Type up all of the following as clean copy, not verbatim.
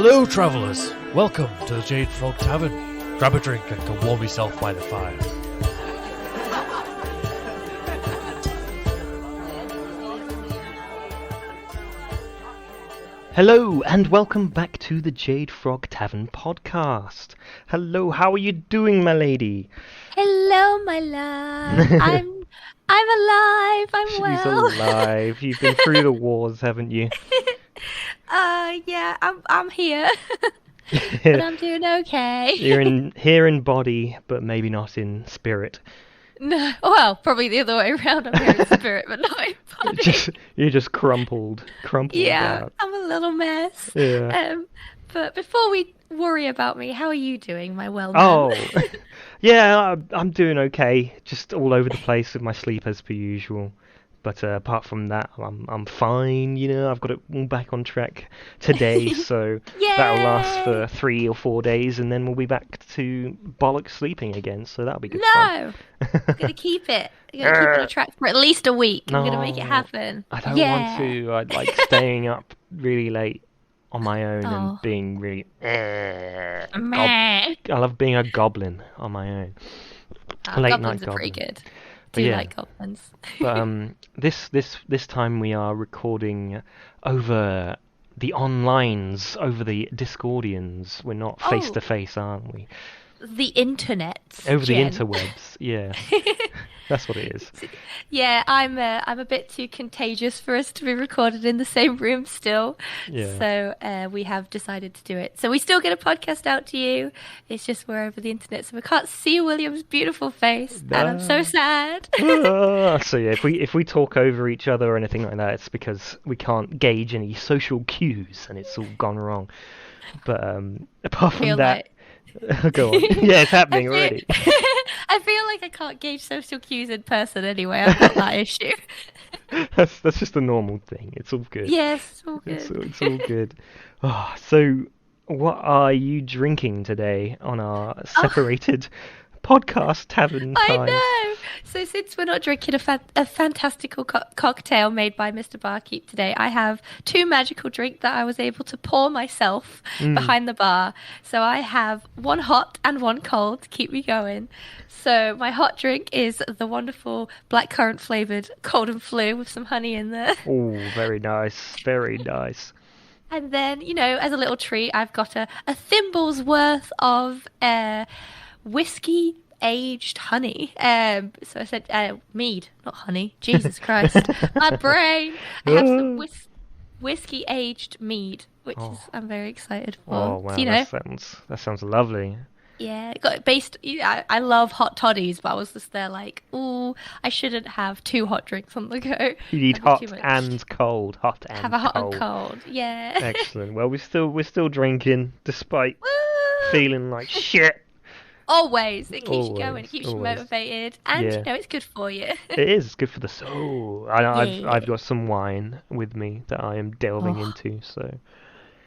Hello, travellers. Welcome to the Jade Frog Tavern. Grab a drink and go warm yourself by the fire. Hello, and welcome back to the Jade Frog Tavern podcast. Hello, how are you doing, my lady? Hello, my love. I'm alive. I'm well. She's alive. You've been through the wars, haven't you? Yeah, I'm here. But I'm doing okay. You're here in body, but maybe not in spirit. No, well, probably the other way around. I'm here in spirit, but not in body. You're just crumpled Yeah, out. I'm a little mess. Yeah. But before we worry about me, how are you doing, my well man? Oh, yeah, I'm doing okay. Just all over the place with my sleep as per usual. But apart from that, I'm fine. You know, I've got it all back on track today, so that'll last for 3 or 4 days, and then we'll be back to bollocks sleeping again. So that'll be good fun. I'm gonna keep it. I'm gonna keep it on track for at least a week. I'm gonna make it happen. I don't want to. I like staying up really late on my own and being really. I love being a goblin on my own. Late night goblins are pretty good. But yeah. Like goblins. But this time we are recording over the onlines, over the Discordians. We're not face to face, aren't we? The internet. Over the interwebs, yeah. That's what it is. Yeah, I'm a bit too contagious for us to be recorded in the same room still. Yeah. So we have decided to do it. So we still get a podcast out to you. It's just we're over the internet, so we can't see William's beautiful face, and I'm so sad. So yeah, if we talk over each other or anything like that, it's because we can't gauge any social cues, and it's all gone wrong. But apart from that. Go on. Yeah, it's happening already. I feel like I can't gauge social cues in person anyway. I've got that issue. That's just a normal thing. It's all good. Yes, it's all good. It's all good. Oh, so, what are you drinking today on our separated podcast tavern time? I know. So since we're not drinking a fantastical cocktail made by Mr. Barkeep today, I have 2 magical drinks that I was able to pour myself behind the bar. So I have 1 hot and 1 cold to keep me going. So my hot drink is the wonderful blackcurrant flavoured cold and flu with some honey in there. Oh, very nice. Very nice. And then, you know, as a little treat, I've got a thimble's worth of whiskey aged honey. So I said mead, not honey. Jesus Christ, my brain. I have some whiskey aged mead, which is I'm very excited for. Oh wow, so, you know, that sounds lovely. Yeah, I love hot toddies, but I was just there like, ooh, I shouldn't have 2 hot drinks on the go. You need hot and cold. Have a hot and cold. Yeah. Excellent. Well, we're still drinking despite feeling like shit. Always. It keeps you going. It keeps you motivated. And, you know, it's good for you. It is. It's good for the soul. I've got some wine with me that I am delving into, so...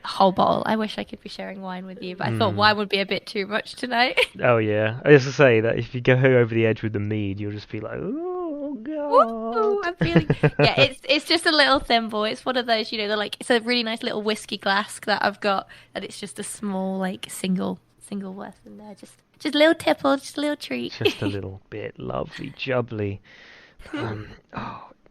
A whole bottle. I wish I could be sharing wine with you, but I thought wine would be a bit too much tonight. Oh, yeah. I used to say that if you go over the edge with the mead, you'll just be like, oh, God. Ooh, I'm feeling... Yeah, it's just a little thimble. It's one of those, you know, they're like, it's a really nice little whiskey glass that I've got, and it's just a small, like, single worth in there. Just a little tipple, just a little treat. Just a little bit. Lovely, jubbly.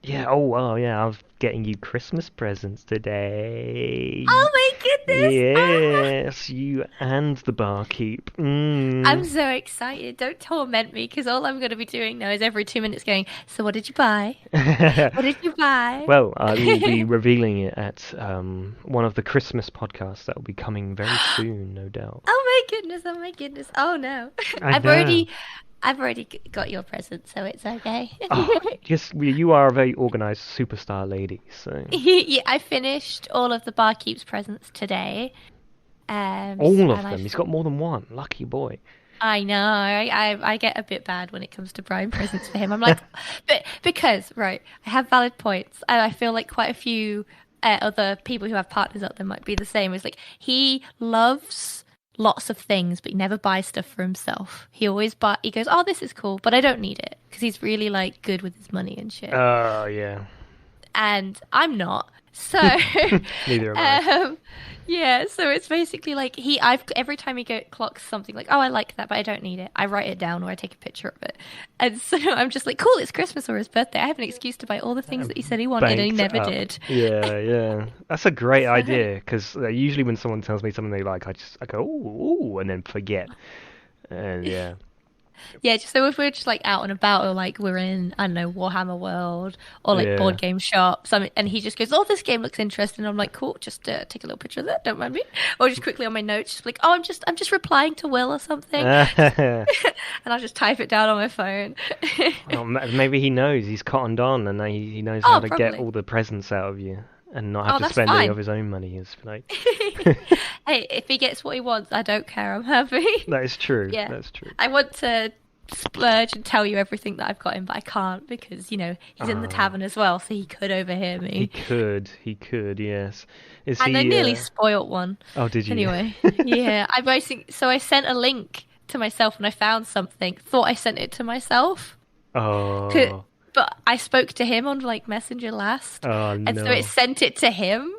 Yeah, I was getting you Christmas presents today. Oh my goodness! Yes, you and the barkeep. I'm so excited. Don't torment me, because all I'm going to be doing now is every 2 minutes going, so what did you buy? What did you buy? Well, I will be revealing it at one of the Christmas podcasts that will be coming very soon, no doubt. Oh my goodness. Oh no. I've already got your present, so it's okay. Yes, you are a very organised superstar lady, so... Yeah, I finished all of the barkeep's presents today. All of them? He's got more than one. Lucky boy. I know. I get a bit bad when it comes to buying presents for him. I'm like... because, right, I have valid points, and I feel like quite a few other people who have partners out there might be the same. It's like, he loves... lots of things, but he never buys stuff for himself. He goes, oh, this is cool, but I don't need it, because he's really like good with his money and shit. Oh, yeah. And I'm not. So, Neither am I. yeah, so it's basically like every time he clocks something like, oh, I like that, but I don't need it. I write it down or I take a picture of it, and so I'm just like, cool, it's Christmas or his birthday. I have an excuse to buy all the things that he said he wanted, and he never did. Yeah, yeah, that's a great idea because usually when someone tells me something they like, I go ooh, and then forget, and yeah. Yeah, just so if we're just like out and about, or like we're in, I don't know, Warhammer World or like board game shops, and he just goes, "Oh, this game looks interesting." And I'm like, "Cool, just take a little picture of that, don't mind me." Or just quickly on my notes, just like, "Oh, I'm just replying to Will or something," and I'll just type it down on my phone. Well, maybe he knows he's cottoned on, and he knows Oh, how to probably. get all the presents out of you, and not have to That's spend any fine. of his own money. It's like Hey, if he gets what he wants, I don't care. I'm happy. that is true. Yeah. That's true. I want to splurge and tell you everything that I've got him, but I can't because, he's in the tavern as well, so he could overhear He me. could, yes. Is And he? I nearly spoilt one. Oh, did you? Anyway, yeah. So I sent a link to myself when I found something. Thought I sent it to myself. Oh. But I spoke to him on like Messenger last. Oh And so it sent it to him.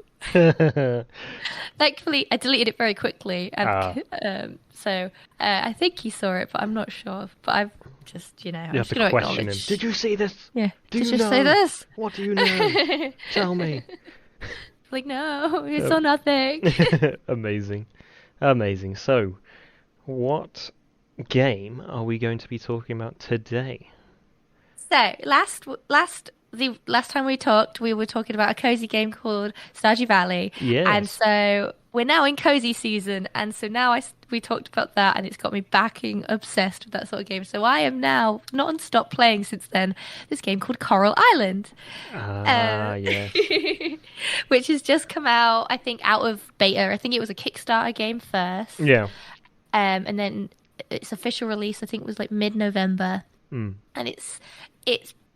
Thankfully, I deleted it very quickly, and so I think he saw it, but I'm not sure. But I've just, I'm You have just going to to question him. acknowledge. Did you see this? Yeah. Do Did you you say know? this? What do you know? Tell me. Like, no, it's all nothing. Amazing. Amazing. So, what game are we going to be talking about today? So the last time we talked, we were talking about a cozy game called Stardew Valley. Yes. And so we're now in cozy season, and so now we talked about that, and it's got me backing obsessed with that sort of game. So I am now non-stop playing since then this game called Coral Island. Yes. Which has just come out, I think, out of beta. I think it was a Kickstarter game first. Yeah. And then its official release, I think, was like mid-November. Mm. And it's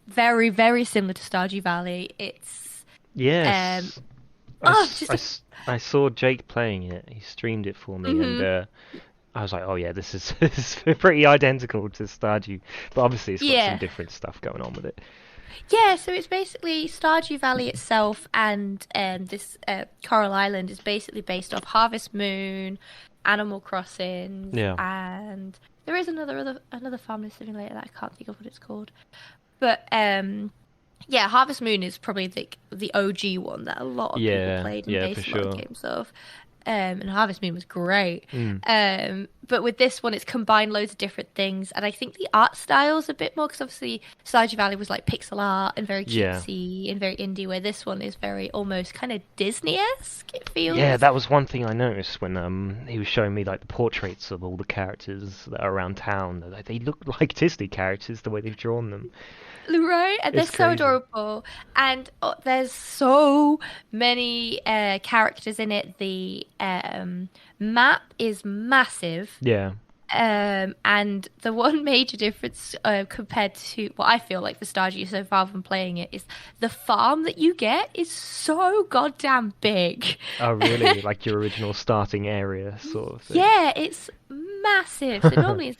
very, very similar to Stardew Valley. It's Yes. I saw Jake playing it. He streamed it for me, and I was like, "Oh yeah, this is pretty identical to Stardew." But obviously, it's got some different stuff going on with it. Yeah, so it's basically Stardew Valley itself, and this Coral Island is basically based off Harvest Moon, Animal Crossing, and there is another farming simulator that I can't think of what it's called. But yeah, Harvest Moon is probably the OG one that a lot of people played and based a lot of games of. And Harvest Moon was great. But with this one, it's combined loads of different things. And I think the art style's a bit more, because obviously Stardew Valley was like pixel art and very cutesy and very indie, where this one is very almost kind of Disney-esque, it feels. Yeah, that was one thing I noticed when he was showing me like the portraits of all the characters that are around town. They look like Disney characters, the way they've drawn them. Right, and they're so adorable, and there's so many characters in it. The map is massive. Yeah. And the one major difference compared to what I feel like for Stardew so far from playing it is the farm that you get is so goddamn big. Oh, really? Like your original starting area, sort of thing. Yeah, it's massive. So normally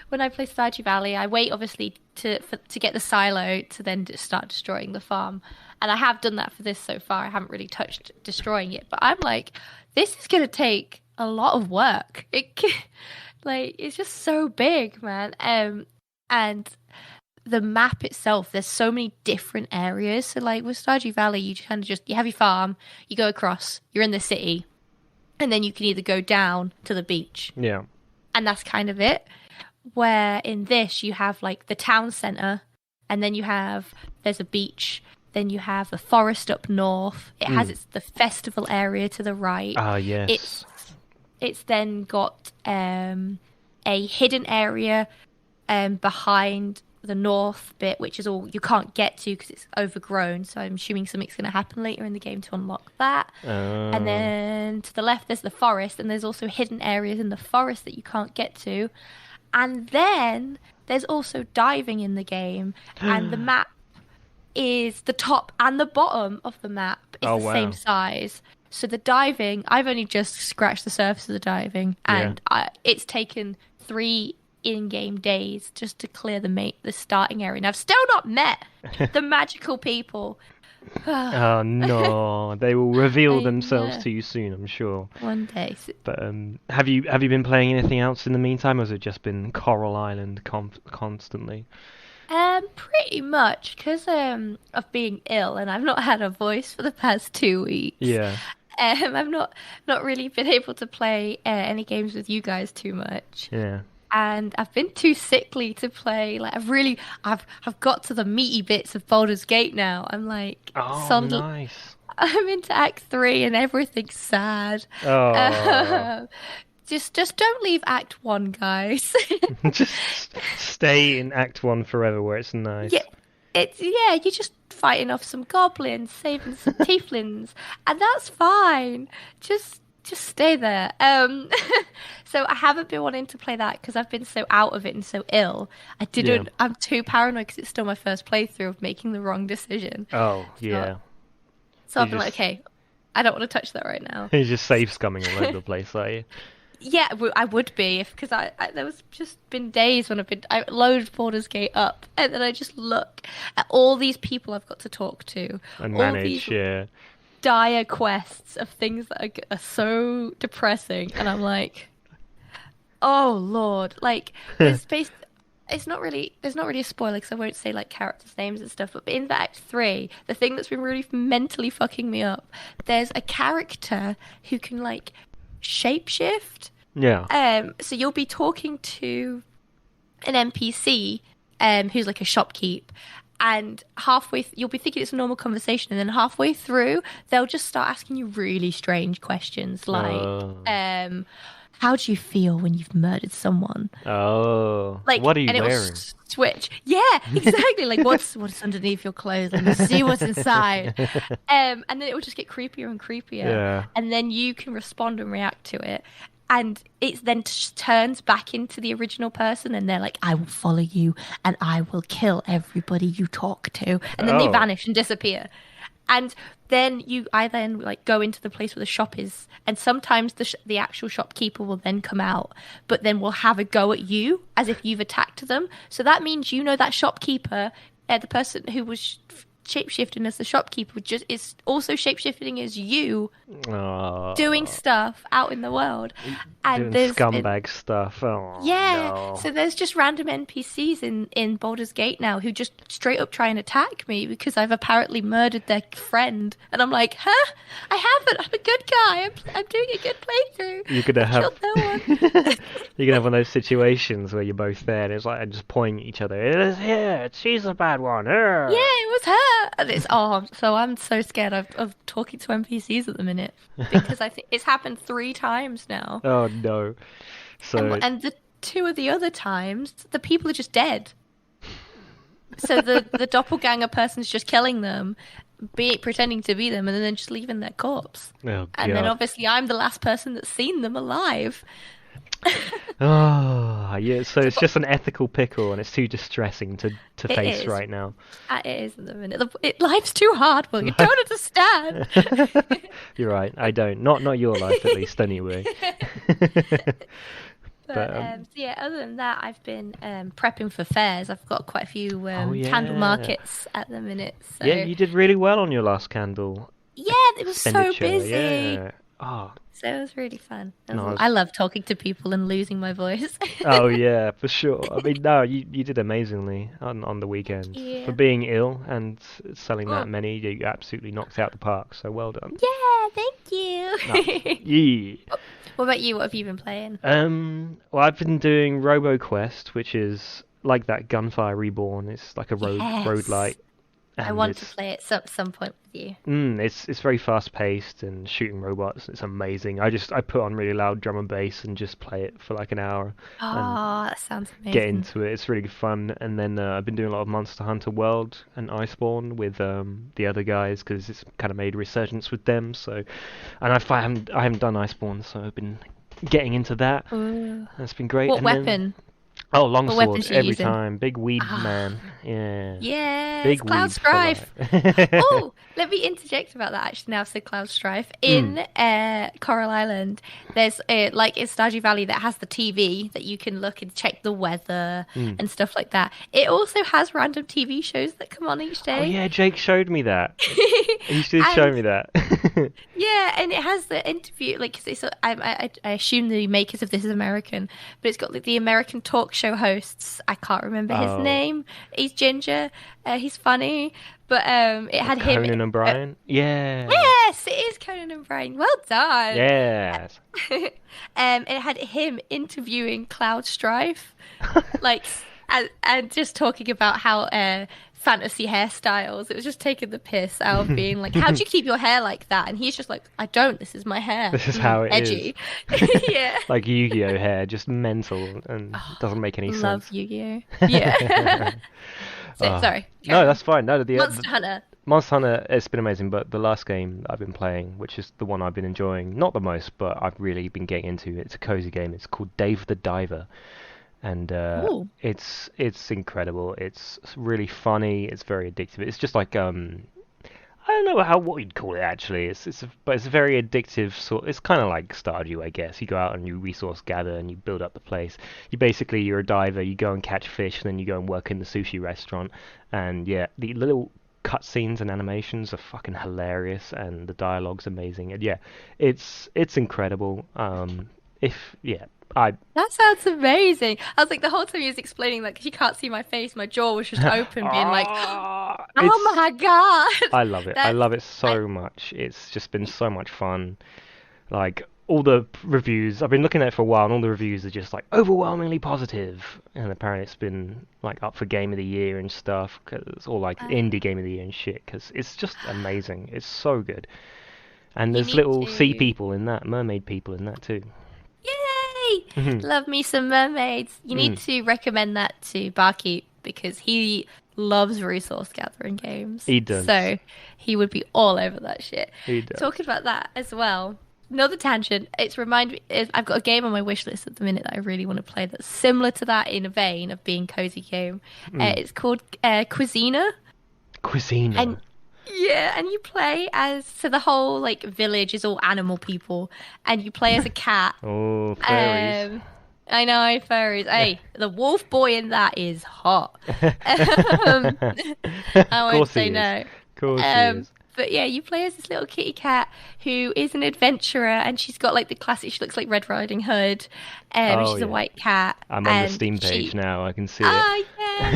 when I play Stardew Valley, I wait obviously to get the silo to then start destroying the farm. And I have done that for this so far. I haven't really touched destroying it. But I'm like, this is going to take a lot of work. It's just so big, man. And the map itself, there's so many different areas. So like with Stardew Valley, you kind of you have your farm, you go across, you're in the city, and then you can either go down to the beach. Yeah. And that's kind of it. Where in this, you have like the town centre, and then there's a beach, then you have the forest up north. It has the festival area to the right. Ah, yes. It's then got a hidden area behind the north bit, which is all you can't get to because it's overgrown. So I'm assuming something's going to happen later in the game to unlock that. And then to the left, there's the forest, and there's also hidden areas in the forest that you can't get to. And then there's also diving in the game, and the map is the top and the bottom of the map is the same size. So the diving, I've only just scratched the surface of the diving, and it's taken 3 in-game days just to clear the starting area. And I've still not met the magical people Oh no, they will reveal I themselves know. to you soon, I'm sure. One day. But have you been playing anything else in the meantime, or has it just been Coral Island constantly? Pretty much, because of being ill and I've not had a voice for the past 2 weeks. Yeah. I've not really been able to play any games with you guys too much. Yeah. And I've been too sickly to play. Like I've got to the meaty bits of Baldur's Gate now. I'm like, Oh, nice. I'm into Act 3 and everything's sad. Oh. Just don't leave Act 1, guys. Just stay in Act 1 forever where it's nice. Yeah, you're just fighting off some goblins, saving some tieflings, and that's fine. Just stay there. So I haven't been wanting to play that because I've been so out of it and so ill. Yeah. I'm too paranoid because it's still my first playthrough of making the wrong decision. Oh, yeah. So I've been like, okay, I don't want to touch that right now. You're just save scumming all over the place, are you? Yeah, I would be because I there was just been days when I loaded Baldur's Gate up and then I just look at all these people I've got to talk to And all manage, these yeah. dire quests of things that are so depressing, and I'm like, oh Lord, like it's not really there's not really a spoiler because I won't say like characters' names and stuff, but in Act 3, the thing that's been really mentally fucking me up, there's a character who can like shapeshift. Yeah. So you'll be talking to an NPC, who's like a shopkeep, and you'll be thinking it's a normal conversation, and then halfway through, they'll just start asking you really strange questions, like, how do you feel when you've murdered someone? Oh. Like, What are you and wearing? It will switch. Yeah, exactly. Like, what's underneath your clothes? Let me see what's inside. And then it will just get creepier and creepier. Yeah. And then you can respond and react to it. And it then turns back into the original person, and they're like, I will follow you, and I will kill everybody you talk to. And then they Oh. vanish and disappear. And then I then like go into the place where the shop is, and sometimes the actual shopkeeper will then come out, but then will have a go at you as if you've attacked them. So that means that shopkeeper, the person who was shapeshifting as the shopkeeper, is also shapeshifting as you, doing stuff out in the world, and Doing scumbag stuff. Oh, yeah, no. so there's just random NPCs in Baldur's Gate now who just straight up try and attack me because I've apparently murdered their friend, and I'm like, huh? I haven't. I'm a good guy. I'm doing a good playthrough. You're gonna have Killed no one. you're gonna have one of those situations where you're both there, and it's like just pointing at each other. It is here. She's a bad one. Her. Yeah, it was her. And so I'm so scared of talking to NPCs at the minute because I think it's happened 3 times now. Oh no. So And the 2 of the other times, the people are just dead. So the doppelganger person's just killing them, pretending to be them, and then just leaving their corpse. oh, And then God. obviously I'm the last person that's seen them alive. Oh, yeah, so it's just an ethical pickle, and it's too distressing to It face is. right now. It is at the minute. Life's too hard, Will. You don't understand. You're right, I don't. Not your life, at least, anyway. But so yeah, other than that, I've been prepping for fairs. I've got quite a few candle yeah. markets at the minute. So Yeah, you did really well on your last candle yeah, it was so expenditure. busy. Yeah. Oh, So it was really fun. No, I love talking to people and losing my voice. oh yeah, for sure. I mean, no, you did amazingly on the weekend. you. For being ill and selling that Oh. many, you absolutely knocked out the park. So well done. Yeah, thank you. Yeah. What about you? What have you been playing? Well, I've been doing RoboQuest, which is like that Gunfire Reborn. It's like a Yes. roguelite. I and want to it's- play it some point with you. It's very fast paced and shooting robots. It's amazing. I put on really loud drum and bass and just play it for like an hour. Oh, that sounds amazing. Get into it. It's really good fun. And then I've been doing a lot of Monster Hunter World and Iceborne with the other guys because it's kind of made a resurgence with them. So, and I haven't done Iceborne, so I've been getting into that. Ooh. That's been great. What And then, weapon? Oh, What weapons longsword are you every using? time. Big weed Ah, man. Yeah. yes, Big Cloud weed for Strife. life. Oh, let me interject about that actually now I've said Cloud Strife. Mm. In Coral Island, there's like in Stardew Valley that has the TV that you can look and check the weather Mm. and stuff like that. It also has random TV shows that come on each Oh day. yeah, Jake showed me that. He did show And me that. yeah, and it has the interview, like, 'cause I assume the makers of this is American, but it's got like the American talk show hosts. I can't remember his Oh, name. He's ginger. He's funny, but it had him. Conan O'Brien? Yeah. Yes, it is Conan O'Brien. Well done. Yes. It had him interviewing Cloud Strife, like, and just talking about how fantasy hairstyles. It was just taking the piss out of being like, how do you keep your hair like that? And he's just like, I don't. This is my hair. This is how it Edgy. Yeah. Like Yu-Gi-Oh hair, just mental and doesn't make any Love sense. Yu-Gi-Oh. Yeah. Oh. Sorry. No, that's fine. No, Monster Hunter. Monster Hunter, it's been amazing, but the last game I've been playing, which is the one I've been enjoying, not the most, but I've really been getting into, it's a cozy game. It's called Dave the Diver, and Ooh. it's incredible. It's really funny. It's very addictive. It's just like I don't know what you'd call it actually. But it's a very addictive sort. It's kind of like Stardew, I guess. You go out and you resource gather and you build up the place. You're a diver. You go and catch fish, and then you go and work in the sushi restaurant. And yeah, the little cutscenes and animations are fucking hilarious, and the dialogue's amazing. And yeah, it's incredible. I That sounds amazing. I was like, the whole time he was explaining that, because you can't see my face, my jaw was just open, being like, Ah, oh my God. I love it. I That's, love it so much. It's just been so much fun. Like all the reviews, I've been looking at it for a while, and all the reviews are just like overwhelmingly positive. And apparently, it's been like up for Game of the Year and stuff, or like indie Game of the Year and shit. Because it's just amazing. It's so good. And you there's need little sea to. people in that, mermaid people in that too. Yay! Mhm. Love me some mermaids. You need to recommend that to Barkeep because he loves resource gathering games. He does. So he would be all over that shit. He does. Talking about that as well. Another tangent. I've got a game on my wish list at the minute that I really want to play that's similar to that in a vein of being cozy game. It's called Cuisina. Cuisine. And yeah, and you play as the whole like village is all animal people, and you play as a cat. Oh, fairies. I know furries. Hey, the wolf boy in that is hot. I won't say no. Of course he is. But yeah, you play as this little kitty cat who is an adventurer, and she's got like the classic. She looks like Red Riding Hood, she's a white cat. I'm on the and Steam page she, now. I can see Ah, it.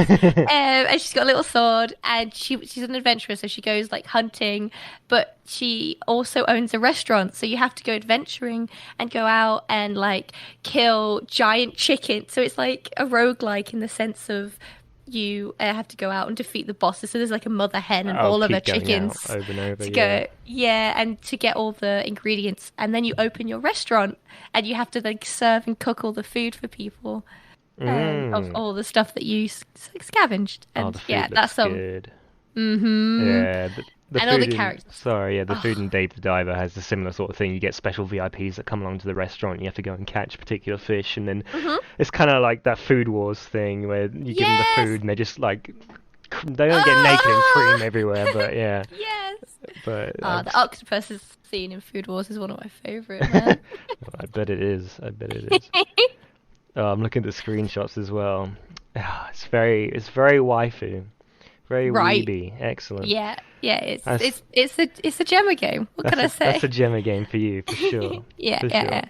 yes. And she's got a little sword, and she's an adventurer, so she goes like hunting, but she also owns a restaurant, so you have to go adventuring and go out and like kill giant chickens. So it's like a roguelike in the sense of you have to go out and defeat the bosses. So there's like a mother hen and all of her keep going chickens out over and over, to yeah. go, yeah, and to get all the ingredients, and then you open your restaurant and you have to like serve and cook all the food for people. Of all the stuff that you scavenged, and The food yeah, looks that's some. good. Mm-hmm. Yeah, the And all food the in, characters. Sorry, yeah, the food in Dave the Diver has a similar sort of thing. You get special VIPs that come along to the restaurant. You have to go and catch particular fish, and then it's kind of like that Food Wars thing where you give them the food and they just like they don't get naked and cream everywhere, but yeah. Yes. But The octopus scene in Food Wars is one of my favorite. Man. I bet it is. I'm looking at the screenshots as well. It's very waifu. Very Right. weeby. Excellent. Yeah, it's a Gemma game. What can I say? That's a Gemma game for you, for sure. Yeah, For yeah, sure. yeah.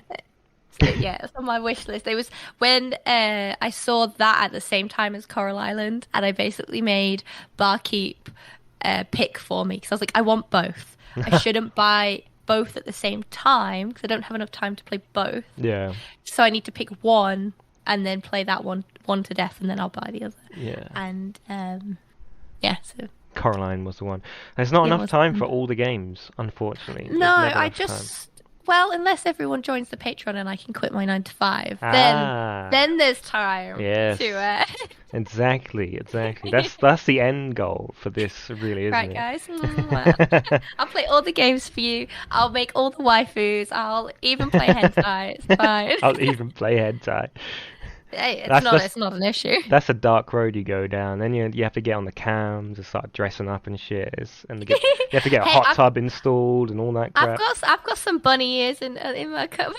So, yeah, it's on my wish list. It was when I saw that at the same time as Coral Island, and I basically made Barkeep pick for me because I was like, I want both. I shouldn't buy both at the same time because I don't have enough time to play both. Yeah. So I need to pick one and then play that one to death, and then I'll buy the other. Yeah. And yeah, so. Coraline was the one. There's not Yeah, enough was time the for one. all the games, unfortunately. There's No, never I enough time. just well, unless everyone joins the Patreon and I can quit my 9 to 5, Ah. then there's time Yes. to Exactly. That's the end goal for this, really, isn't right, it? guys. Well, I'll play all the games for you. I'll make all the waifus. I'll even play hentai. It's fine. I'll even play hentai. Hey, That's it's not an issue. that's a dark road you go down. Then you have to get on the cams and start dressing up and shit. You have to get a Hey, hot tub installed and all that crap. I've got some bunny ears in my cupboard.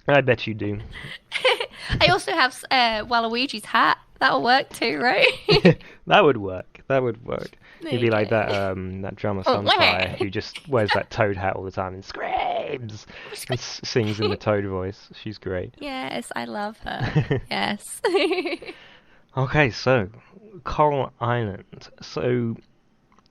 I bet you do. I also have Waluigi's hat. That'll work too, right? That would work. That would work. There You'd be you like go. that drummer Sunfire who just wears that toad hat all the time and screams and sings in the toad voice. She's great. Yes, I love her. Yes. Okay, so Coral Island. So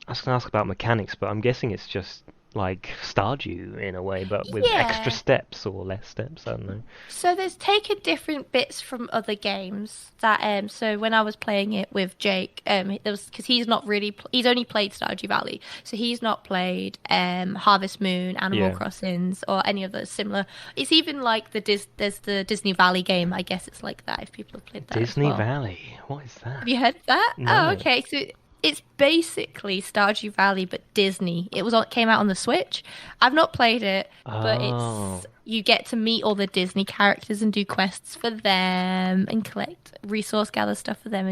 I was gonna ask about mechanics, but I'm guessing it's just like Stardew in a way, but with extra Yeah. steps or less steps. I don't know. So there's taken different bits from other games that so when I was playing it with Jake there was because he's not really he's only played Stardew Valley, so he's not played Harvest Moon, Animal Yeah. Crossings, or any of those similar. It's even like there's the Disney Valley game. I guess it's like that if people have played that as Disney well. Valley. What is that? Have you heard that? No. Oh, okay. So it's basically Stardew Valley but Disney. Came out on the Switch. I've not played it, but Oh. it's you get to meet all the Disney characters and do quests for them and collect gather stuff for them,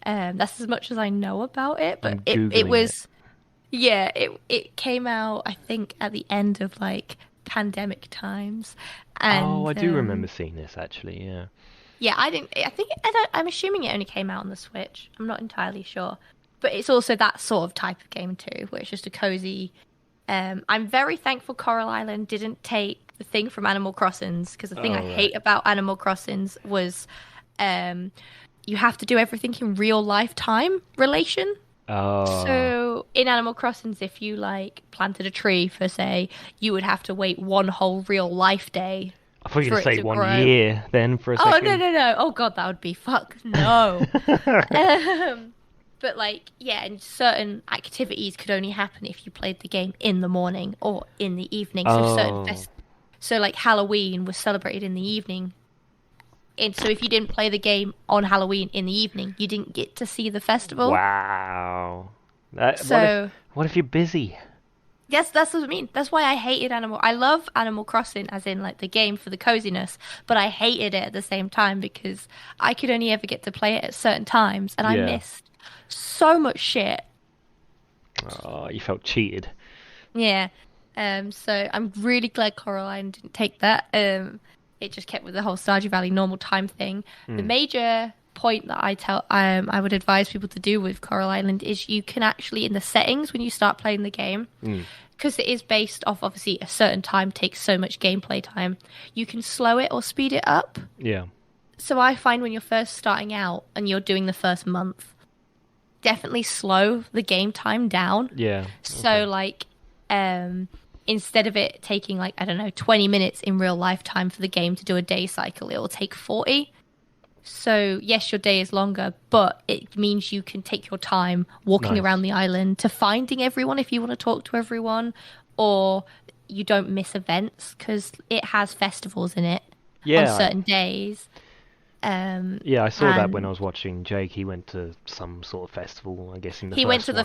and that's as much as I know about it. But I'm it Googling was it came out I think at the end of like pandemic times. And, Oh, I do remember seeing this actually. Yeah. yeah, I'm assuming it only came out on the Switch. I'm not entirely sure. But it's also that sort of type of game too, where it's just a cozy. I'm very thankful Coral Island didn't take the thing from Animal Crossings, because the thing I right. hate about Animal Crossings was you have to do everything in real life time relation. Oh. So in Animal Crossings, if you like planted a tree for say, you would have to wait one whole real life day. I thought you were for going it to say to 1 grow. year then for a Oh second. no! Oh god, that would be fuck no. But like, yeah, and certain activities could only happen if you played the game in the morning or in the evening. So Oh. so like Halloween was celebrated in the evening. And so if you didn't play the game on Halloween in the evening, you didn't get to see the festival. Wow. So What if you're busy? yes, that's what I mean. That's why I hated I love Animal Crossing as in like the game for the coziness, but I hated it at the same time because I could only ever get to play it at certain times, and I Yeah. missed so much shit. Oh, you felt cheated. Yeah. So I'm really glad Coral Island didn't take that. It just kept with the whole Stardew Valley normal time thing. The major point that I would advise people to do with Coral Island is you can actually, in the settings when you start playing the game, because it is based off obviously a certain time takes so much gameplay time, you can slow it or speed it up. Yeah. So I find when you're first starting out and you're doing the first month, definitely slow the game time down. Yeah. So like instead of it taking like, I don't know, 20 minutes in real life time for the game to do a day cycle, it will take 40. So yes, your day is longer, but it means you can take your time walking Nice. around the island to finding everyone if you want to talk to everyone, or you don't miss events because it has festivals in it on Yeah. certain days. Yeah, I saw that when and- I was watching Jake. He went to some sort of festival, I'm guessing the He first went to the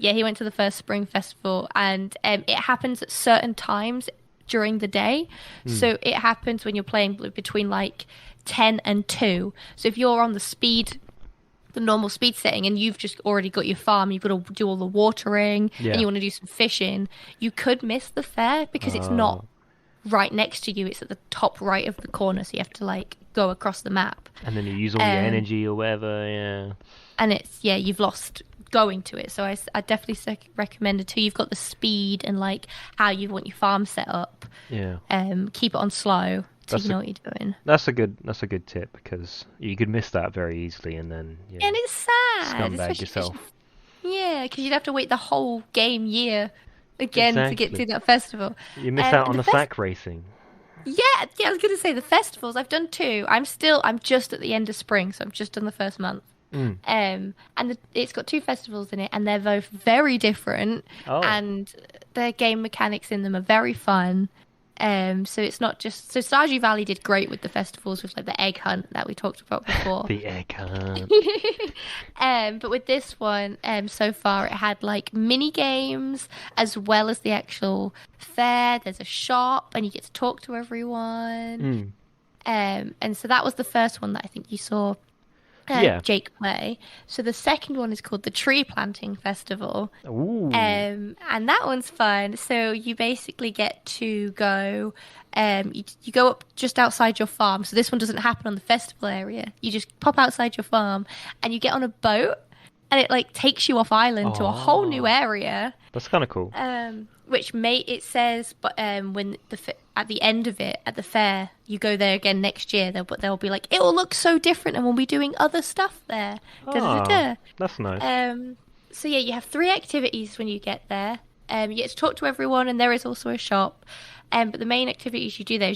one. he went to the first spring festival, and it happens at certain times during the day. So it happens when you're playing between like 10 and 2. So if you're on the normal speed setting, and you've just already got your farm, you've got to do all the watering, Yeah. and you want to do some fishing, you could miss the fair because it's not right next to you. It's at the top right of the corner, so you have to like go across the map. And then you use all your energy or whatever, yeah. And it's you've lost going to it. So I definitely recommend it too. You've got the speed and like how you want your farm set up. Yeah. Keep it on slow so That's you know what you're doing. That's a good tip, because you could miss that very easily and then And it's sad. scumbag especially 'cause yourself. Yeah, because you'd have to wait the whole game year again to get Exactly. to that festival. You miss out on the sack racing. Yeah, I was gonna say the festivals. I've done 2. I'm just at the end of spring, so I've just done the first month. And it's got 2 festivals in it, and they're both very different, Oh. and the game mechanics in them are very fun. So it's not just Stardew Valley did great with the festivals with like the egg hunt that we talked about before. The egg hunt. But with this one, so far it had like mini games as well as the actual fair. There's a shop, and you get to talk to everyone. And so that was the first one that I think you saw Jake play. So the second one is called the Tree Planting Festival. Ooh. And that one's fun. So you basically get to go, you go up just outside your farm. So this one doesn't happen on the festival area. You just pop outside your farm and you get on a boat and it like takes you off island to a whole new area. That's kind of cool. Which it says, but when at the end of it at the fair, you go there again next year. They'll be like, it will look so different, and we'll be doing other stuff there. That's nice. So yeah, you have 3 activities when you get there. You get to talk to everyone, and there is also a shop. But the main activities you do there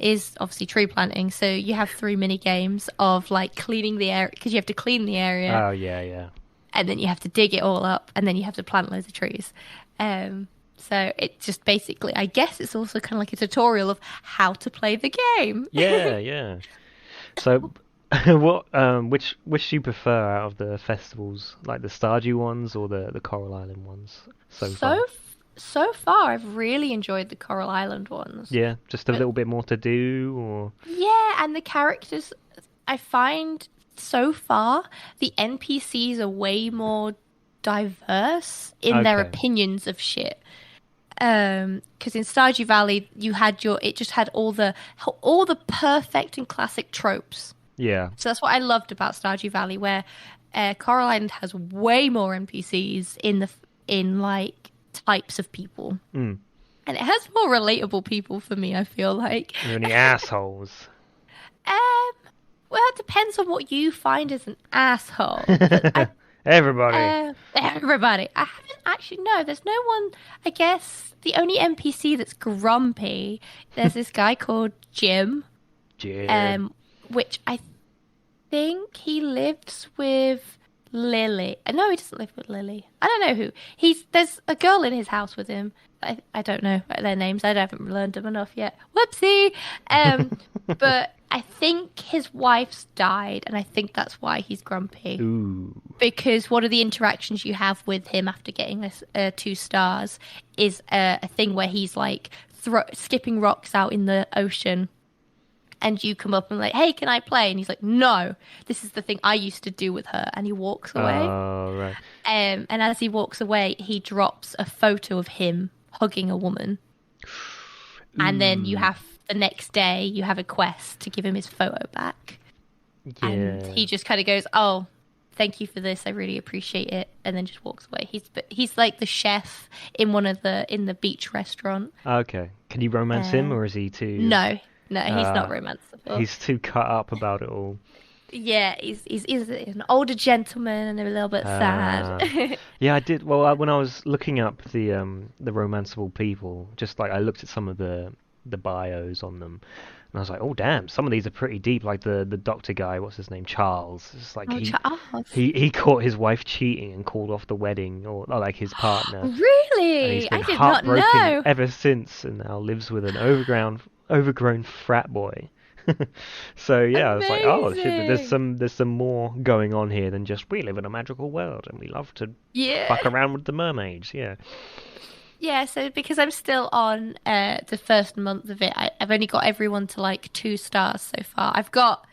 is obviously tree planting. So you have 3 mini games of like cleaning the area, because you have to clean the area. Oh yeah. And then you have to dig it all up, and then you have to plant loads of trees. So it just basically, I guess it's also kind of like a tutorial of how to play the game. Yeah. So, which do you prefer out of the festivals, like the Stardew ones or the Coral Island ones? So far, I've really enjoyed the Coral Island ones. Yeah, just a little bit more to do, or and the characters, I find so far the NPCs are way more diverse in their opinions of shit. Because in Stardew Valley, it just had all the perfect and classic tropes. Yeah. So that's what I loved about Stardew Valley, where Coral Island has way more NPCs in like types of people, and it has more relatable people for me. I feel like any assholes. Well, it depends on what you find as an asshole. Everybody. Everybody. I haven't actually, no, there's no one, I guess, the only NPC that's grumpy, there's this guy called Jim. Which I think he lives with Lily. No, he doesn't live with Lily. I don't know who. There's a girl in his house with him. I don't know their names. I haven't learned them enough yet. Whoopsie. But I think his wife's died, and I think that's why he's grumpy. Ooh. Because one of the interactions you have with him after getting this 2 stars is a thing where he's like skipping rocks out in the ocean. And you come up and like, hey, can I play? And he's like, no, this is the thing I used to do with her. And he walks away. Oh, right. And as he walks away, he drops a photo of him hugging a woman. And then the next day, you have a quest to give him his photo back. Yeah. And he just kind of goes, oh, thank you for this. I really appreciate it. And then just walks away. He's like the chef in in the beach restaurant. Okay. Can you romance him, or is he too... No, he's not romanceable. He's too cut up about it all. Yeah, he's an older gentleman and a little bit sad. Yeah, I did. Well, when I was looking up the romanceable people, just like I looked at some of the bios on them, and I was like, oh damn, some of these are pretty deep. Like the doctor guy, what's his name, Charles. It's like Charles. He caught his wife cheating and called off the wedding, or like his partner. Really? And he's been I did not know. ever since, and now lives with an overgrown frat boy. So yeah, Amazing. I was like, oh shit, there's some more going on here than just we live in a magical world and we love to fuck around with the mermaids. Yeah, so because I'm still on the first month of it, I've only got everyone to like 2 stars so far. I've got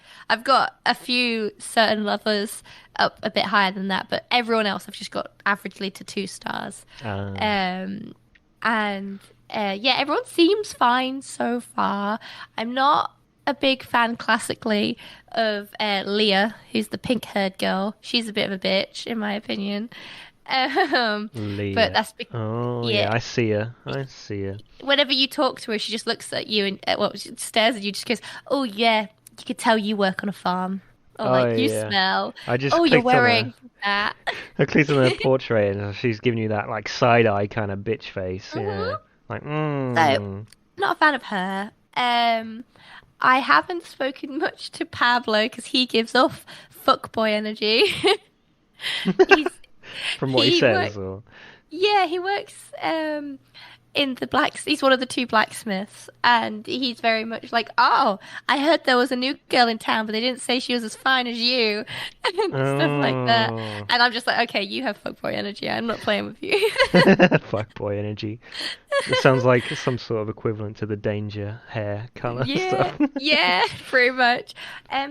a few certain lovers up a bit higher than that, but everyone else I've just got averagely to 2 stars. And everyone seems fine so far. I'm not a big fan classically of Leah, who's the pink-haired girl. She's a bit of a bitch, in my opinion. Leah. But that's yeah, I see her. Whenever you talk to her, she just looks at you and she stares at you. Just goes, "Oh yeah, you could tell you work on a farm." Or like, you smell. You're wearing that. I clicked on her portrait and she's giving you that like side eye kind of bitch face. Yeah. Like, So, not a fan of her. I haven't spoken much to Pablo because he gives off fuckboy energy. From what he says? Or... Yeah, he works in the he's one of the two blacksmiths, and he's very much like, oh, I heard there was a new girl in town, but they didn't say she was as fine as you, and stuff like that. And I'm just like, okay, you have fuckboy energy. I'm not playing with you. Fuckboy energy. It sounds like some sort of equivalent to the danger hair colour stuff. Yeah, pretty much.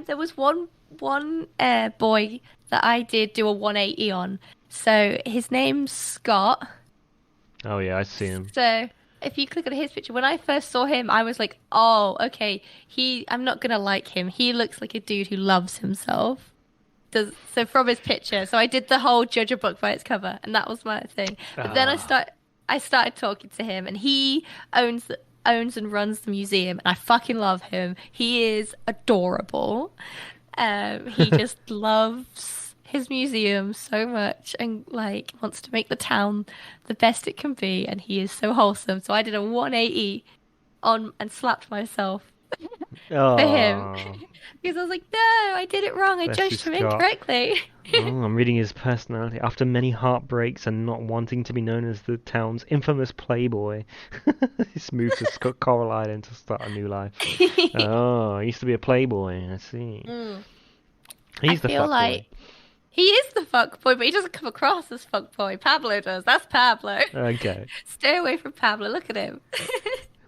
There was one boy that I did do a 180 on. So his name's Scott. Oh yeah, I see him. So if you click on his picture, when I first saw him, I was like, oh, okay, I'm not gonna like him. He looks like a dude who loves himself. So from his picture, so I did the whole judge a book by its cover, and that was my thing. But then I started talking to him, and he owns and runs the museum, and I fucking love him. He is adorable. He just loves his museum so much and like wants to make the town the best it can be, and he is so wholesome. So I did a 180 on and slapped myself for him because I was like, no, I did it wrong. I judged him incorrectly. I'm reading his personality. After many heartbreaks and not wanting to be known as the town's infamous playboy, he's moved to Coral Island to start a new life. Oh, he used to be a playboy. I see. He's the fuckboy. He is the fuckboy, but he doesn't come across as fuckboy. Pablo does. That's Pablo. Okay. Stay away from Pablo. Look at him.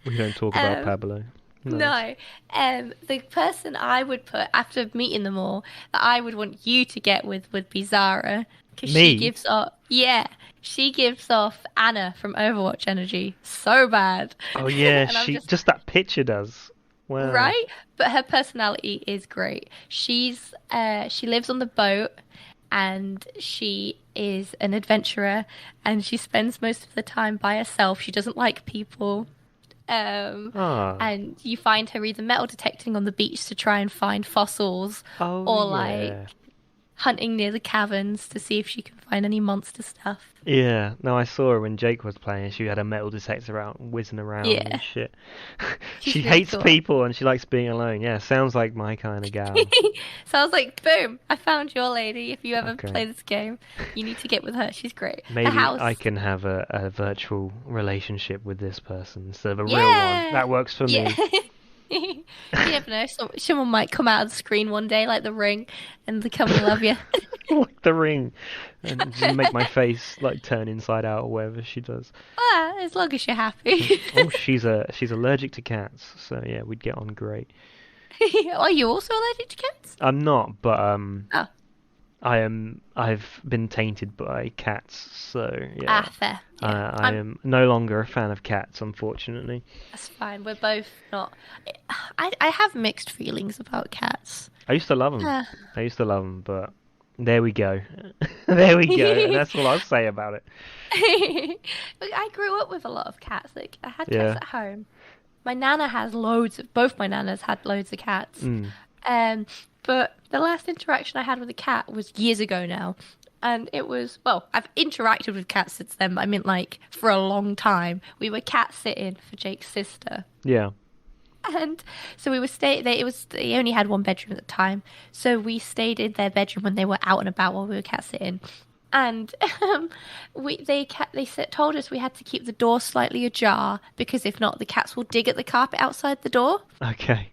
We don't talk about Pablo. No. The person I would put, after meeting them all, that I would want you to get with would be Zara. Because she gives off... Yeah. She gives off Anna from Overwatch energy. So bad. Oh, yeah. Just that picture does. Wow. Right? But her personality is great. She lives on the boat, and she is an adventurer, and she spends most of the time by herself. She doesn't like people. And you find her either metal detecting on the beach to try and find fossils, like hunting near the caverns to see if she can find any monster stuff. Yeah, no, I saw her when Jake was playing. She had a metal detector out, whizzing around and shit. She hates people and she likes being alone. Yeah, sounds like my kind of gal. So I was like, boom, I found your lady. If you ever play this game, you need to get with her. She's great. Maybe I can have a virtual relationship with this person instead of a real one. That works for me. You never know. Someone might come out of the screen one day, like The Ring, and they come and love you. Like The Ring, and just make my face like turn inside out or whatever she does. As long as you're happy. She's allergic to cats, so yeah, we'd get on great. Are you also allergic to cats? I'm not, but I am. I've been tainted by cats, so yeah. Fair. Yeah. I am no longer a fan of cats, unfortunately. That's fine. We're both not. I have mixed feelings about cats. I used to love them. But there we go. There we go. And that's all I'll say about it. Look, I grew up with a lot of cats. Like I had cats at home. My nana has loads. Both my nanas had loads of cats. But the last interaction I had with a cat was years ago now. And it was, well, I've interacted with cats since then, but I mean, like, for a long time. We were cat sitting for Jake's sister. Yeah. And so we were staying there. They only had one bedroom at the time. So we stayed in their bedroom when they were out and about while we were cat sitting. And they told us we had to keep the door slightly ajar because if not, the cats will dig at the carpet outside the door. Okay.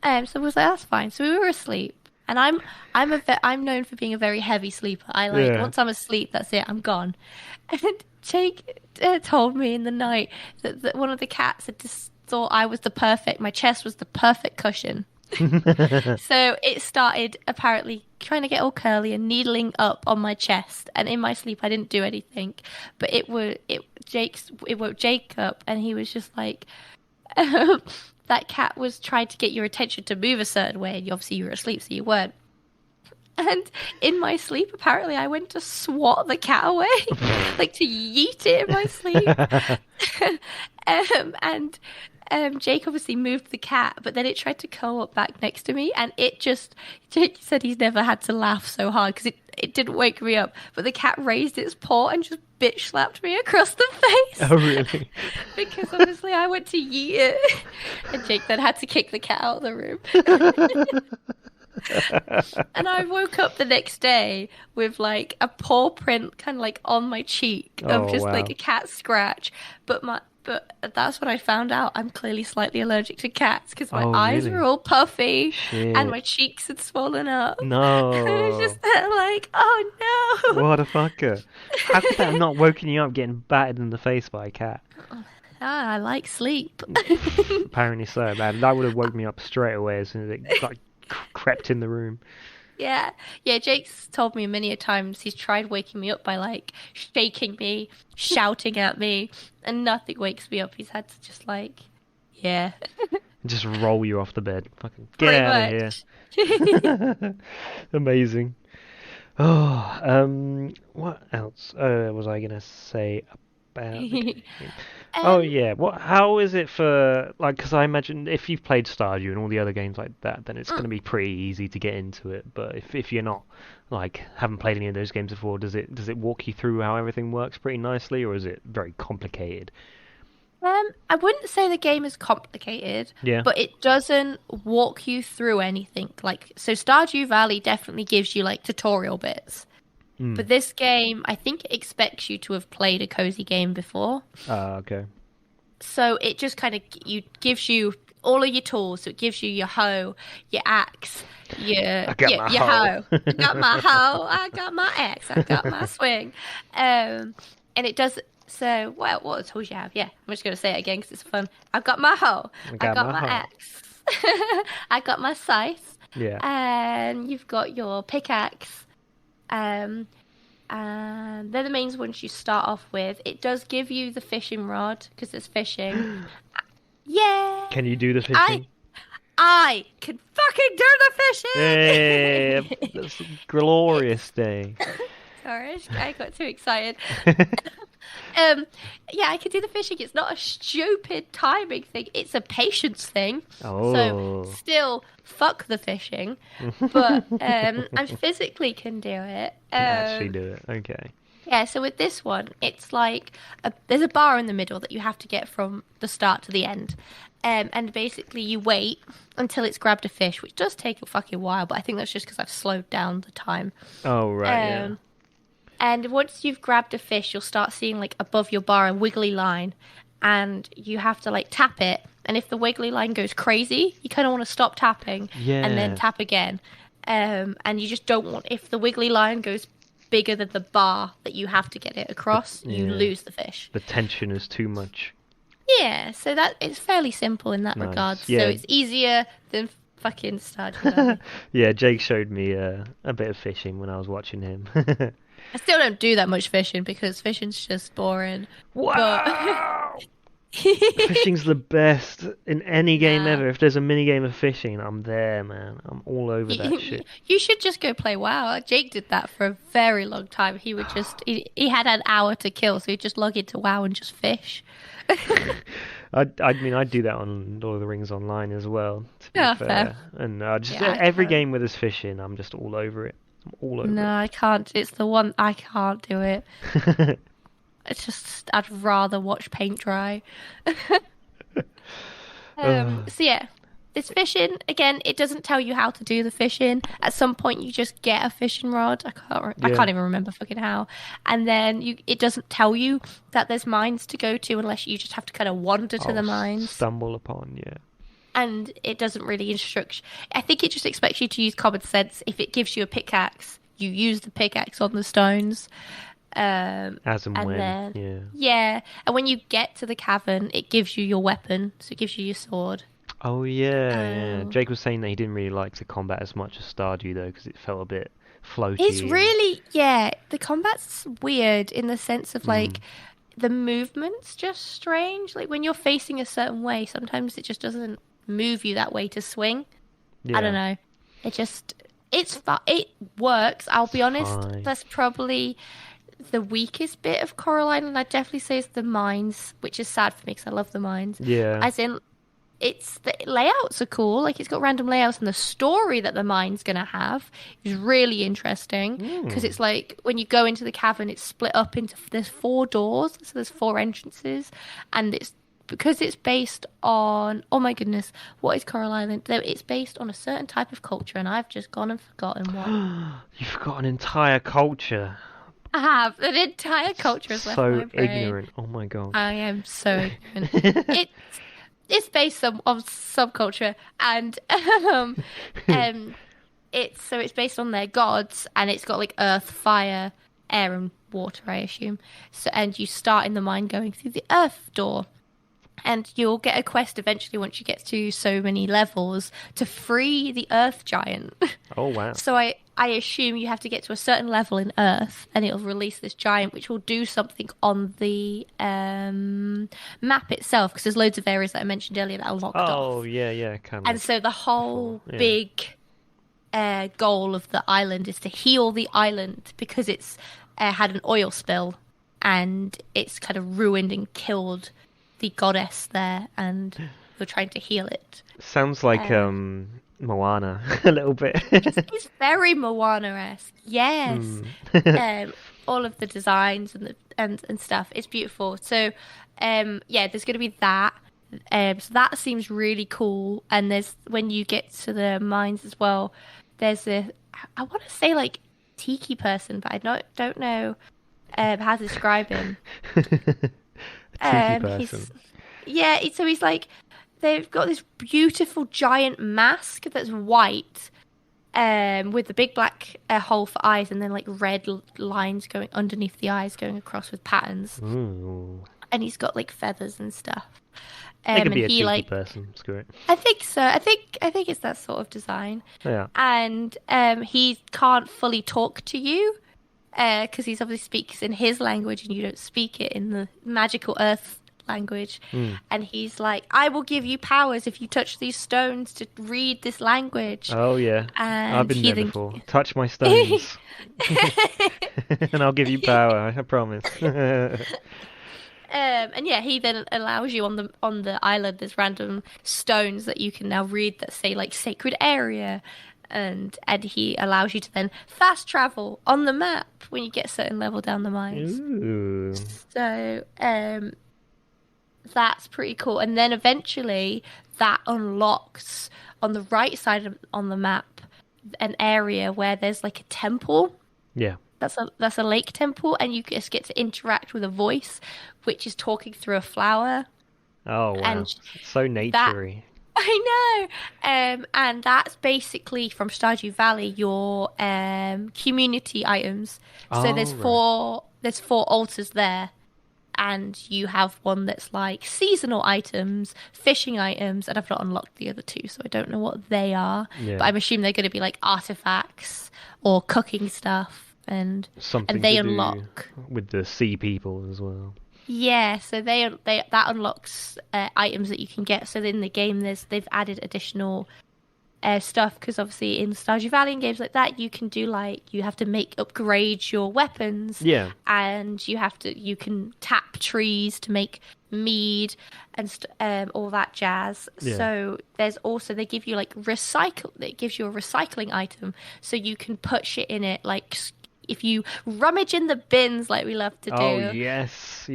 So we was like, that's fine. So we were asleep. And I'm known for being a very heavy sleeper. Once I'm asleep, that's it. I'm gone. And Jake told me in the night that one of the cats had just thought my chest was the perfect cushion. So it started apparently trying to get all curly and needling up on my chest. And in my sleep, I didn't do anything. But it woke Jake up, and he was just like. That cat was trying to get your attention to move a certain way, and obviously you were asleep, so you weren't. And in my sleep, apparently, I went to swat the cat away, like to yeet it in my sleep. And Jake obviously moved the cat, but then it tried to curl up back next to me, and Jake said he's never had to laugh so hard because it didn't wake me up, but the cat raised its paw and just bitch slapped me across the face. Oh, really? Because obviously I went to yeet it, and Jake then had to kick the cat out of the room. And I woke up the next day with like a paw print kind of like on my cheek of like a cat scratch, but But that's when I found out I'm clearly slightly allergic to cats because my Oh, eyes really? were all puffy Shit. and my cheeks had swollen up. No. I was just like, oh no. What a fucker. How could that have not woken you up getting battered in the face by a cat? I like sleep. Apparently so, man. That would have woke me up straight away as soon as it like crept in the room. Yeah. Jake's told me many a times he's tried waking me up by like shaking me, shouting at me, and nothing wakes me up. He's had to just like, yeah. Just roll you off the bed. Fucking get Pretty out of here. Amazing. Oh, what else was I gonna say about the game? Oh yeah, how is it for like? Because I imagine if you've played Stardew and all the other games like that, then it's going to be pretty easy to get into it. But if you're not like haven't played any of those games before, does it walk you through how everything works pretty nicely, or is it very complicated? I wouldn't say the game is complicated, Yeah. but it doesn't walk you through anything. Like, so Stardew Valley definitely gives you like tutorial bits. But this game, I think it expects you to have played a cozy game before. Okay. So it just kind of gives you all of your tools. So it gives you your hoe, your axe, your hoe. I got my hoe. I got my axe. I got my swing. And it does. So what tools you have? Yeah, I'm just gonna say it again because it's fun. I've got my hoe. I got my axe. I got my scythe. Yeah. And you've got your pickaxe. And they're the main ones you start off with. It does give you the fishing rod because there's fishing. Yeah. Can you do the fishing? I can fucking do the fishing. Yeah, that's a glorious day. Sorry, I got too excited. Yeah, I can do the fishing. It's not a stupid timing thing. It's a patience thing. Oh. So still, fuck the fishing. But I physically can do it. Actually do it. Okay. Yeah, so with this one, it's like there's a bar in the middle that you have to get from the start to the end. And basically you wait until it's grabbed a fish, which does take a fucking while, but I think that's just because I've slowed down the time. Oh, right, yeah. And once you've grabbed a fish, you'll start seeing like above your bar a wiggly line, and you have to like tap it. And if the wiggly line goes crazy, you kind of want to stop tapping and then tap again. And you just don't want, if the wiggly line goes bigger than the bar that you have to get it across, you lose the fish. The tension is too much. Yeah, so that it's fairly simple in that regard. Yeah. So it's easier than fucking Stardew. Yeah, Jake showed me a bit of fishing when I was watching him. I still don't do that much fishing because fishing's just boring. Wow! Fishing's the best in any game ever. If there's a mini game of fishing, I'm there, man. I'm all over that shit. You should just go play WoW. Jake did that for a very long time. He would just he had an hour to kill, so he'd just log into WoW and just fish. I mean, I'd do that on Lord of the Rings Online as well, to be fair. Fair. And just every game with us fishing, I'm just all over it. I'm all over it. No, I can't. It's the one I can't do it. It's just I'd rather watch paint dry. So yeah, this fishing again. It doesn't tell you how to do the fishing. At some point, you just get a fishing rod. I can't even remember fucking how. And then it doesn't tell you that there's mines to go to unless you just have to kind of wander to the mines. Stumble upon, yeah. And it doesn't really instruct. I think it just expects you to use common sense. If it gives you a pickaxe, you use the pickaxe on the stones. As and when, then, yeah. And when you get to the cavern, it gives you your weapon. So it gives you your sword. Oh, yeah. Jake was saying that he didn't really like the combat as much as Stardew, though, because it felt a bit floaty. It's really, the combat's weird in the sense of, like, the movement's just strange. Like, when you're facing a certain way, sometimes it just doesn't move you that way to swing. I don't know. It works, I'll be honest. Fine. That's probably the weakest bit of Coral Island. I'd definitely say is the mines, which is sad for me because I love the mines. Yeah. As in, it's the layouts are cool. Like, it's got random layouts, and the story that the mine's gonna have is really interesting because it's like when you go into the cavern, it's split up into there's 4 doors, so there's 4 entrances, and it's because it's based on, oh my goodness, what is Coral Island? It's based on a certain type of culture, and I've just gone and forgotten what. You've got an entire culture. I have. An entire culture has left my So brain. ignorant. Oh my god. I am so ignorant. It's based on subculture, and it's based on their gods, and it's got like earth, fire, air, and water, I assume. So, and you start in the mine going through the earth door, and you'll get a quest eventually once you get to so many levels to free the earth giant. Oh wow. So I assume you have to get to a certain level in Earth, and it'll release this giant, which will do something on the map itself, because there's loads of areas that I mentioned earlier that are locked off. Oh yeah, kind of. And so the whole Yeah. big goal of the island is to heal the island, because it's had an oil spill, and it's kind of ruined and killed the goddess there, and we're trying to heal it. Sounds like Moana a little bit. It's very Moana-esque. Yes. All of the designs and stuff. It's beautiful. So, yeah, there's going to be that. So that seems really cool. And there's, when you get to the mines as well, there's I want to say like tiki person, but I don't know how to describe him. Tiki person. So he's like, they've got this beautiful giant mask that's white, with the big black hole for eyes, and then like red lines going underneath the eyes, going across with patterns. Ooh. And he's got like feathers and stuff. They could And be a he tiki like, person. Screw it. I think so. I think it's that sort of design. Yeah. And he can't fully talk to you, because he's obviously speaks in his language, and you don't speak it in the magical earth language. And he's like, I will give you powers if you touch these stones to read this language. Oh yeah. And I've been he there then- before. Touch my stones, and I'll give you power. I promise. And yeah, he then allows you on the island, there's random stones that you can now read that say like sacred area, and he allows you to then fast travel on the map when you get a certain level down the mines. Ooh. So that's pretty cool. And then eventually that unlocks on the right side on the map an area where there's like a temple. Yeah. That's a lake temple, and you just get to interact with a voice, which is talking through a flower. Oh wow. And So naturey. I know. And that's basically from Stardew Valley your community items. So Oh, there's right. there's 4 altars there, and you have one that's like seasonal items, fishing items, and I've not unlocked the other 2, so I don't know what they are. Yeah. But I'm assuming they're going to be like artifacts or cooking stuff, and Something they to do unlock. with the sea people as well. Yeah, so they that unlocks items that you can get. So in the game, they've added additional stuff, because obviously in Stardew Valley and games like that, you can do like, you have to upgrade your weapons. Yeah. And you can tap trees to make mead and all that jazz. Yeah. So there's also, they give you like it gives you a recycling item, so you can put shit in it, like if you rummage in the bins like we love to do. Oh yes.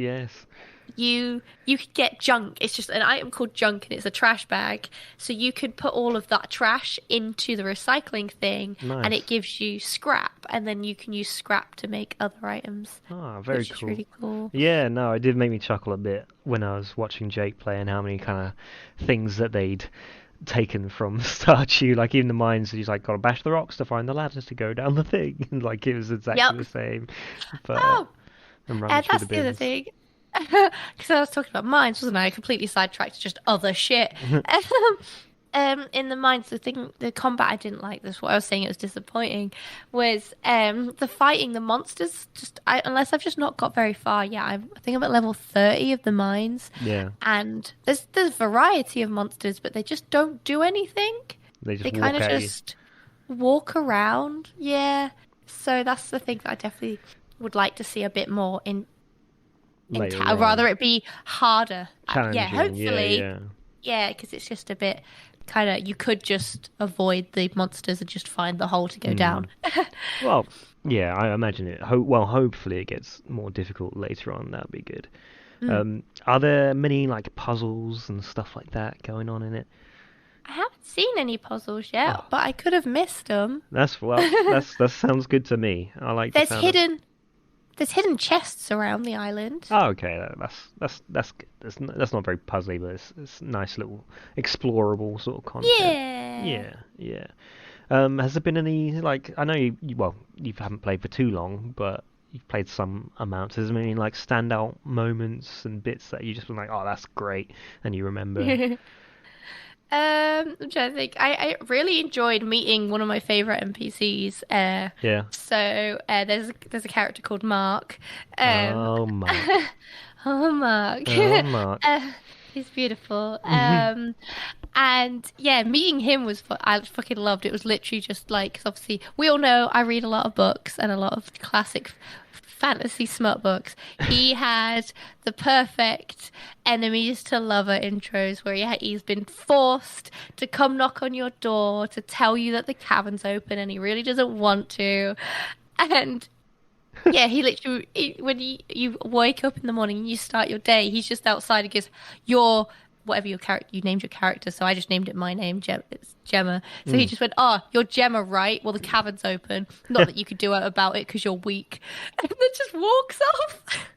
You could get junk. It's just an item called junk, and it's a trash bag. So you could put all of that trash into the recycling thing, Nice. and it gives you scrap, and then you can use scrap to make other items. Ah, very which cool. is really cool. Yeah, no, it did make me chuckle a bit when I was watching Jake play, and how many kind of things that they'd taken from Stardew, like even the mines, he's like, gotta bash the rocks to find the ladders to go down the thing, and like it was exactly Yep. the same. But Oh, and rummage through that's the other bins. thing. Because I was talking about mines, wasn't I? I completely sidetracked to just other shit. In the mines, the combat I didn't like. This what I was saying. It was disappointing. Was the fighting the monsters? Unless I've just not got very far. Yeah, I think I'm at level 30 of the mines. Yeah, And there's variety of monsters, but they just don't do anything. they just They walk kind of at you. just walk around. Yeah. So that's the thing that I definitely would like to see a bit more in. Later I'd on. rather it be harder. Challenging. Yeah, hopefully. Yeah. Yeah, because it's just a bit kind of, you could just avoid the monsters and just find the hole to go down. Well, yeah, I imagine it. Hopefully it gets more difficult later on. That'd be good. Are there many like puzzles and stuff like that going on in it? I haven't seen any puzzles yet, Oh. but I could have missed them. That sounds good to me. I like the There's sound of- there's hidden chests around the island. Oh, okay, that's good. That's not very puzzly, but it's nice little explorable sort of content. Yeah. Has there been any, like, I know you haven't played for too long, but you've played some amounts. Has there been any like standout moments and bits that you just been like, oh, that's great, and you remember? I'm trying to think. I really enjoyed meeting one of my favorite NPCs. Yeah. So there's a character called Mark. Oh, Mark. Oh, Mark. Oh, Mark. He's beautiful. And yeah, meeting him was I fucking loved it. It was literally just like, 'cause obviously we all know I read a lot of books and a lot of classic fantasy smut books. He had the perfect enemies to lover intros where he's been forced to come knock on your door to tell you that the cavern's open and he really doesn't want to. And yeah, he literally, when you wake up in the morning and you start your day, he's just outside and goes, "You're whatever your character, you named your character, so I just named it my name, it's Gemma." So he just went, "Oh, you're Gemma, right? Well, the cavern's open. Not that you could do it about it because you're weak." And then just walks off.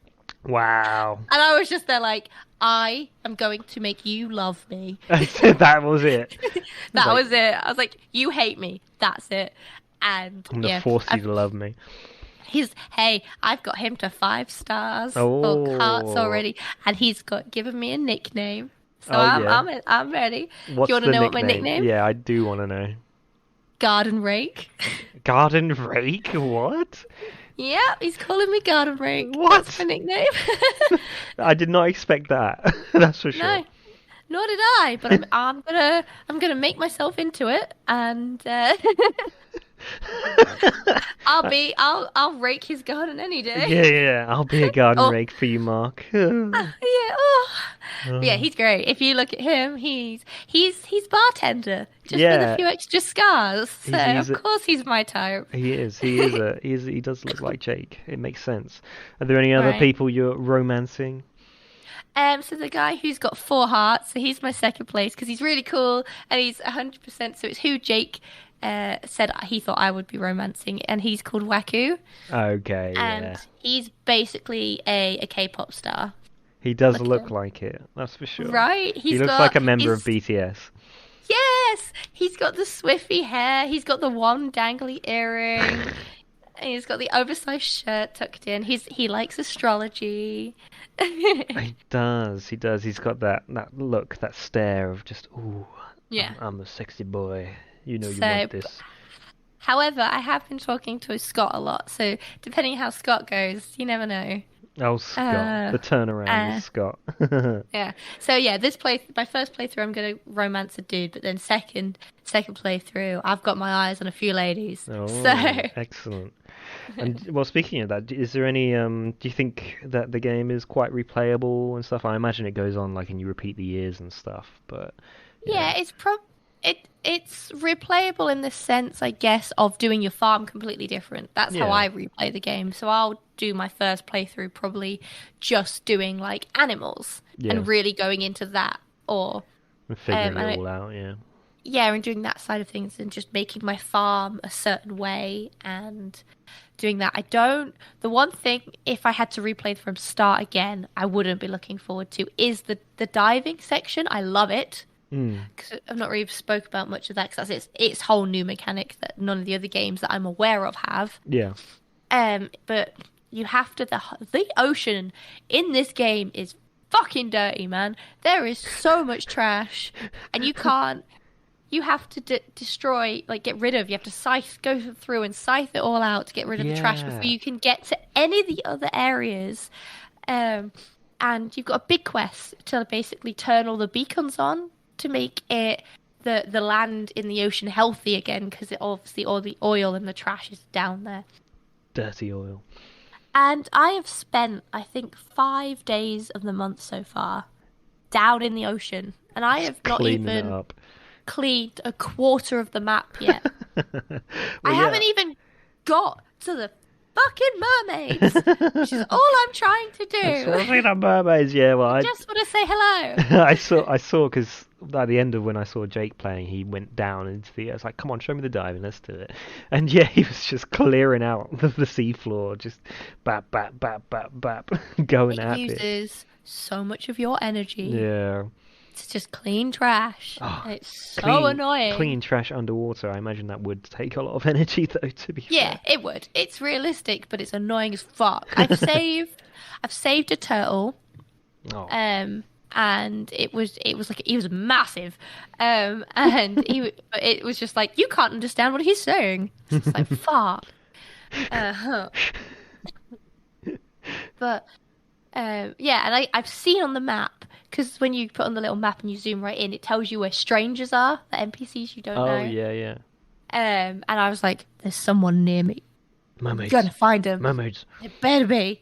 Wow. And I was just there like, I am going to make you love me. That was it. That was it. I was like, you hate me. That's it. And I'm going to force you to love me. I've got him to 5 stars or hearts already, and he's given me a nickname. So I'm ready. What's do you want to know what my nickname? Yeah, I do want to know. Garden Rake. Garden Rake? What? Yeah, he's calling me Garden Rake. What? That's my nickname. I did not expect that. That's for sure. No, nor did I. But I'm gonna make myself into it, and I'll rake his garden any day. Yeah. I'll be a garden rake for you, Mark. Yeah, he's great. If you look at him, he's bartender, just with a few extra scars. So of course he's my type. He does look like Jake. It makes sense. Are there any other people you're romancing? So the guy who's got 4 hearts, so he's my second place because he's really cool and he's 100%. So it's who Jake said he thought I would be romancing, and he's called Waku. Okay, and he's basically a K-pop star. He does look like it, that's for sure. Right? He looks like a member of BTS. Yes! He's got the Swifty hair, he's got the one dangly earring, and he's got the oversized shirt tucked in. He likes astrology. He does. He's got that look, that stare of just, ooh, yeah. I'm a sexy boy. You know you want this. However, I have been talking to Scott a lot, so depending how Scott goes, you never know. Oh, Scott. The turnaround is Scott. Yeah. So yeah, my first playthrough, I'm going to romance a dude, but then second playthrough, I've got my eyes on a few ladies. Oh, so excellent. And well, speaking of that, is there any? Do you think that the game is quite replayable and stuff? I imagine it goes on like, and you repeat the years and stuff, but yeah, it's replayable in the sense, I guess, of doing your farm completely different. That's how I replay the game. So I'll do my first playthrough probably just doing like animals and really going into that, or and figuring it all out. Yeah, and doing that side of things and just making my farm a certain way and doing that. The one thing, if I had to replay from start again, I wouldn't be looking forward to is the diving section. I love it. Because I've not really spoke about much of that, because that's its whole new mechanic that none of the other games that I'm aware of have. Yeah. But you have to, the ocean in this game is fucking dirty, man. There is so much trash, and you have to destroy, like get rid of, you have to go through and scythe it all out to get rid of the trash before you can get to any of the other areas. And you've got a big quest to basically turn all the beacons on, to make it the land in the ocean healthy again, because obviously all the oil and the trash is down there. Dirty oil. And I have spent, I think, 5 days of the month so far down in the ocean, and I have not even cleaned a quarter of the map yet. I haven't even got to the fucking mermaids, which is all I'm trying to do. The mermaids, yeah. Well, I just want to say hello. I saw because at the end of when I saw Jake playing, he went down into the. I was like, "Come on, show me the dive and let's do it." And yeah, he was just clearing out the seafloor, just bap bap bap bap bap, going at it. It uses so much of your energy. Yeah. It's just clean trash. Oh, And it's so annoying. Clean trash underwater. I imagine that would take a lot of energy, though. To be Yeah, fair. it would. It's realistic, but it's annoying as fuck. I've saved a turtle. Oh. And it was like he was massive, and it was just like you can't understand what he's saying. It's just like fuck. But yeah, and I've seen on the map, because when you put on the little map and you zoom right in, it tells you where strangers are, the NPCs you don't know. Oh yeah, yeah. And I was like, there's someone near me. Mermaids. I'm gonna find him. Mermaids. It better be.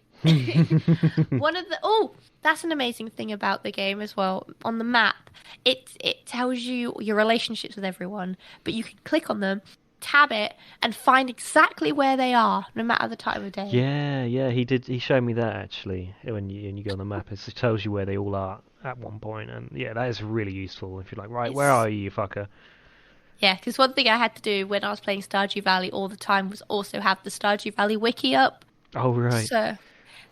That's an amazing thing about the game as well. On the map, it tells you your relationships with everyone, but you can click on them, tab it, and find exactly where they are, no matter the time of day. Yeah, yeah. He did. He showed me that actually. When you go on the map, it tells you where they all are at one point, and yeah, that is really useful. If you're like, right, where are you, fucker? Yeah, because one thing I had to do when I was playing Stardew Valley all the time was also have the Stardew Valley wiki up. Oh right.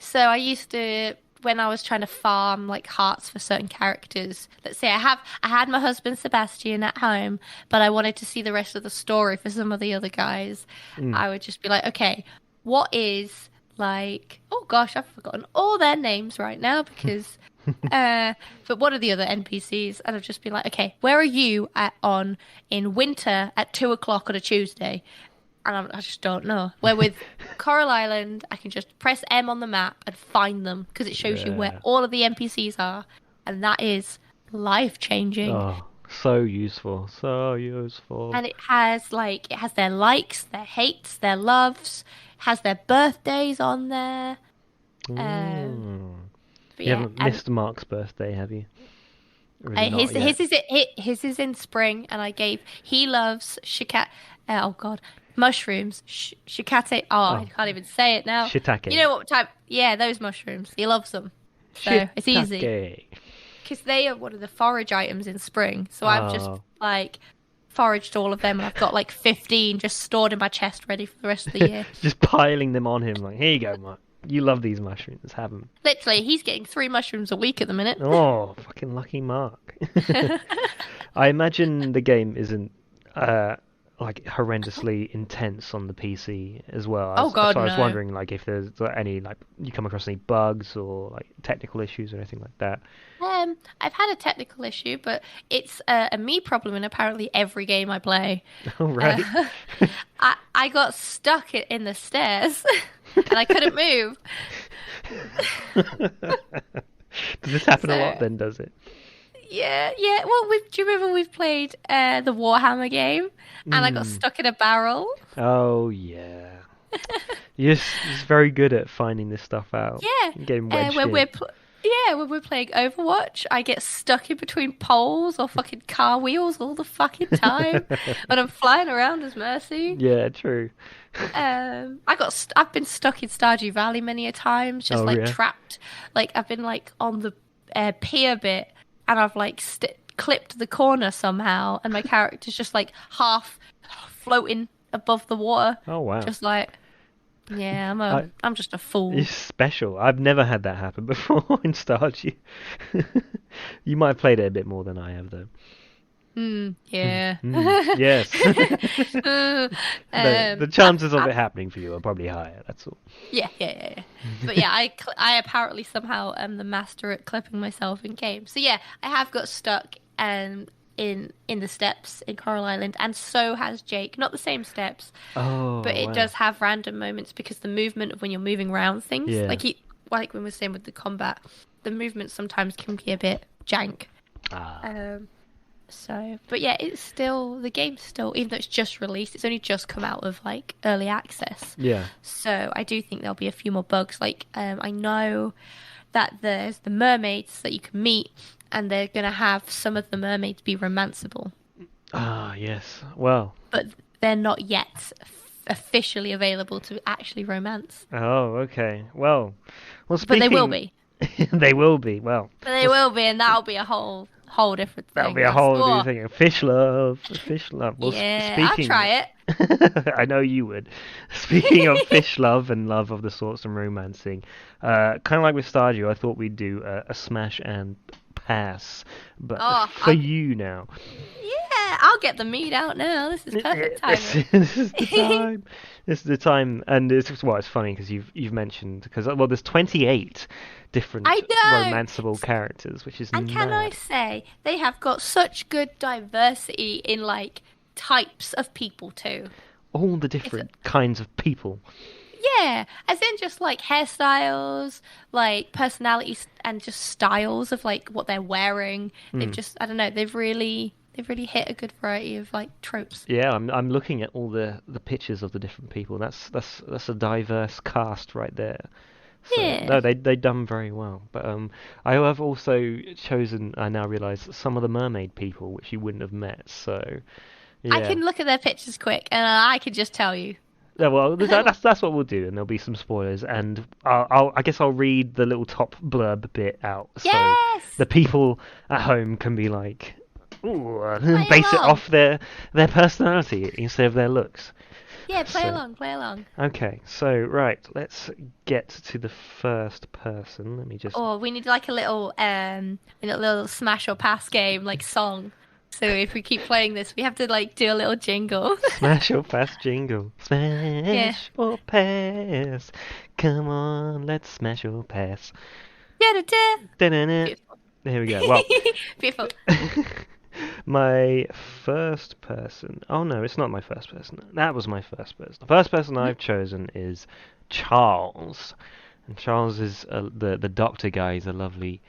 So I used to, when I was trying to farm like hearts for certain characters, let's say I had my husband Sebastian at home, but I wanted to see the rest of the story for some of the other guys. I would just be like, okay, what is like, oh gosh, I've forgotten all their names right now because but what are the other NPCs? And I've just been like, okay, where are you in winter at 2:00 on a Tuesday? And I just don't know. Where with Coral Island, I can just press M on the map and find them because it shows you where all of the NPCs are, and that is life-changing. Oh, so useful, so useful. And it has their likes, their hates, their loves, has their birthdays on there. But You haven't missed Mark's birthday, have you? His is in spring, and he loves mushrooms. Shikate. I can't even say it now. Shiitake. You know what type? Yeah, those mushrooms. He loves them. So it's easy. Because they are one of the forage items in spring. So I've just foraged all of them, and I've got like 15 just stored in my chest ready for the rest of the year. Just piling them on him. Like, here you go, Mark. You love these mushrooms. Have them. Literally, he's getting 3 mushrooms a week at the minute. Oh, fucking lucky Mark. I imagine the game isn't like horrendously intense on the PC as well. Oh God, so I was no. wondering like if there's any like you come across any bugs or like technical issues or anything like that. I've had a technical issue, but it's a me problem in apparently every game I play. Oh right. I got stuck in the stairs and I couldn't move. Does this happen a lot then, does it? Yeah. Well, do you remember we've played the Warhammer game and I got stuck in a barrel? Oh yeah. You're just very good at finding this stuff out. Yeah. Getting wedged in. When we're playing Overwatch, I get stuck in between poles or fucking car wheels all the fucking time when I'm flying around as Mercy. Yeah, true. I've been stuck in Stardew Valley many a times, just trapped. Like I've been like on the pier bit, and I've like clipped the corner somehow, and my character's just like half floating above the water. Oh wow! Just like, yeah, I'm just a fool. It's special. I've never had that happen before in Stardew. You might have played it a bit more than I have, though. Yeah. Yes. The chances of it happening for you are probably higher. That's all. Yeah. But yeah, I apparently somehow am the master at clipping myself in games. So yeah, I have got stuck in the steps in Coral Island, and so has Jake. Not the same steps, but it does have random moments because the movement of when you're moving around things, like when we were saying with the combat, the movement sometimes can be a bit jank. But yeah, the game's still, even though it's just released, it's only just come out of like early access. Yeah. So I do think there'll be a few more bugs. Like I know that there's the mermaids that you can meet, and they're going to have some of the mermaids be romanceable. Ah, yes. Well. But they're not yet officially available to actually romance. Oh, okay. Well, But they will be. They will be. Well. But they will be, and that'll be a whole whole different thing. That'll be a whole new thing. Fish love. Fish love. Well, Yeah, speaking... I'll try it. I know you would. Speaking of fish love and love of the sorts and romancing, kind of like with Stardew, I thought we'd do a smash and pass, but you now. Yeah, I'll get the meat out now. This is perfect timing. This is the time. This is the time, and it's funny because you've mentioned there's 28 different romanceable characters, which is and mad. can I say they have got such good diversity in like types of people too. All the different kinds of people. Yeah, as in just like hairstyles, like personalities, and just styles of like what they're wearing. They've just, I don't know, they've really hit a good variety of like tropes. Yeah, I'm looking at all the pictures of the different people. That's a diverse cast right there. So, Yeah. No, they done very well. But I have also chosen, I now realise, some of the mermaid people which you wouldn't have met. So yeah. I can look at their pictures quick, and I can just tell you. Yeah, well, that's what we'll do, and there'll be some spoilers, and I guess I'll read the little top blurb bit out, so the people at home can be like, ooh, base it off their personality instead of their looks. Yeah, play along. Okay, so right, let's get to the first person. Let me just. Oh, we need like a little smash or pass game, like song. So if we keep playing this, we have to like do a little jingle. Smash or pass jingle. Smash or pass. Come on, let's smash or pass. Beautiful. There we go. Well, beautiful. My first person. Oh no, it's not my first person. That was my first person. The first person I've chosen is Charles. And Charles is the doctor guy. He's a lovely,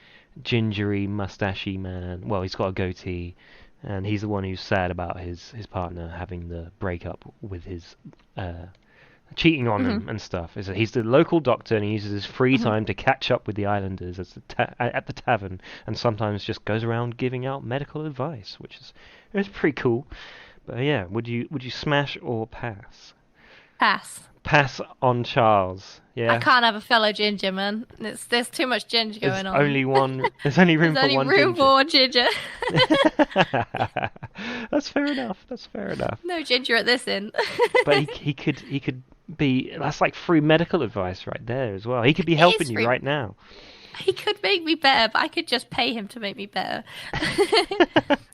gingery, mustachy man. Well, he's got a goatee. And he's the one who's sad about his partner having the breakup with his cheating on him and stuff. He's the local doctor, and he uses his free time to catch up with the islanders at the tavern, and sometimes just goes around giving out medical advice, which is pretty cool. But yeah, would you smash or pass? Pass. Pass on Charles. Yeah. I can't have a fellow ginger, man. There's too much ginger going on. There's only room for one ginger. There's only room for one ginger. That's fair enough. No ginger at this inn. But he could be. That's like free medical advice right there as well. He could be helping you right now. He could make me better, but I could just pay him to make me better.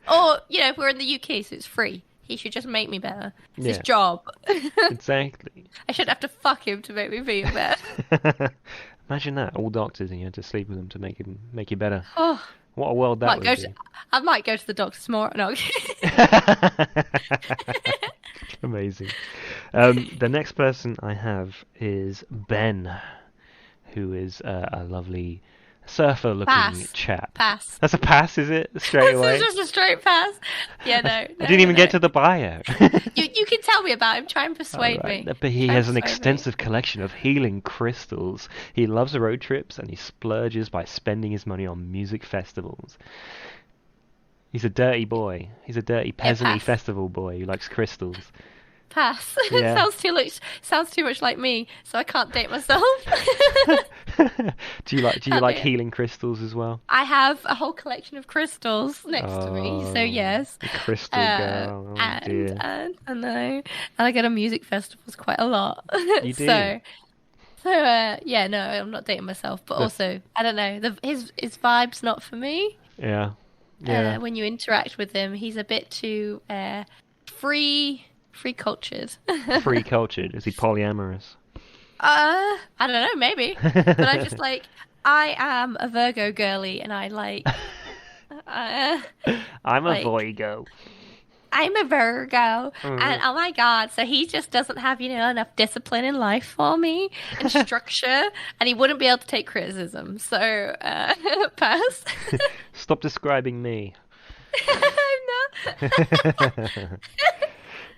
Or we're in the UK, so it's free. He should just make me better. It's his job. Exactly. I shouldn't have to fuck him to make me feel better. Imagine that, all doctors, and you had to sleep with them to make you better. Oh, what a world that would be. I might go to the doctor tomorrow. No. Amazing. The next person I have is Ben, who is a lovely surfer-looking chap. Pass. That's a pass, is it? Straight away? It's just a straight pass. Yeah, no. I didn't even get to the bio. You can tell me about him. Try and persuade me. But he has an extensive collection of healing crystals. He loves road trips, and he splurges by spending his money on music festivals. He's a dirty boy. He's a dirty peasant-y festival boy who likes crystals. Pass. Yeah. sounds too much like me, so I can't date myself. Do you like healing crystals as well? I have a whole collection of crystals next to me, so yes. The crystal girl. Oh, dear. And I know. And I go to music festivals quite a lot. You do. So yeah, no, I'm not dating myself, but also I don't know. His vibe's not for me. Yeah. When you interact with him, he's a bit too free cultured. Free cultured? Is he polyamorous? I don't know, maybe. But I'm just like, I am a Virgo girly, and I like. I'm a Virgo. I'm a Virgo, and oh my god, so he just doesn't have enough discipline in life for me and structure, and he wouldn't be able to take criticism. So pass. Stop describing me. I'm not.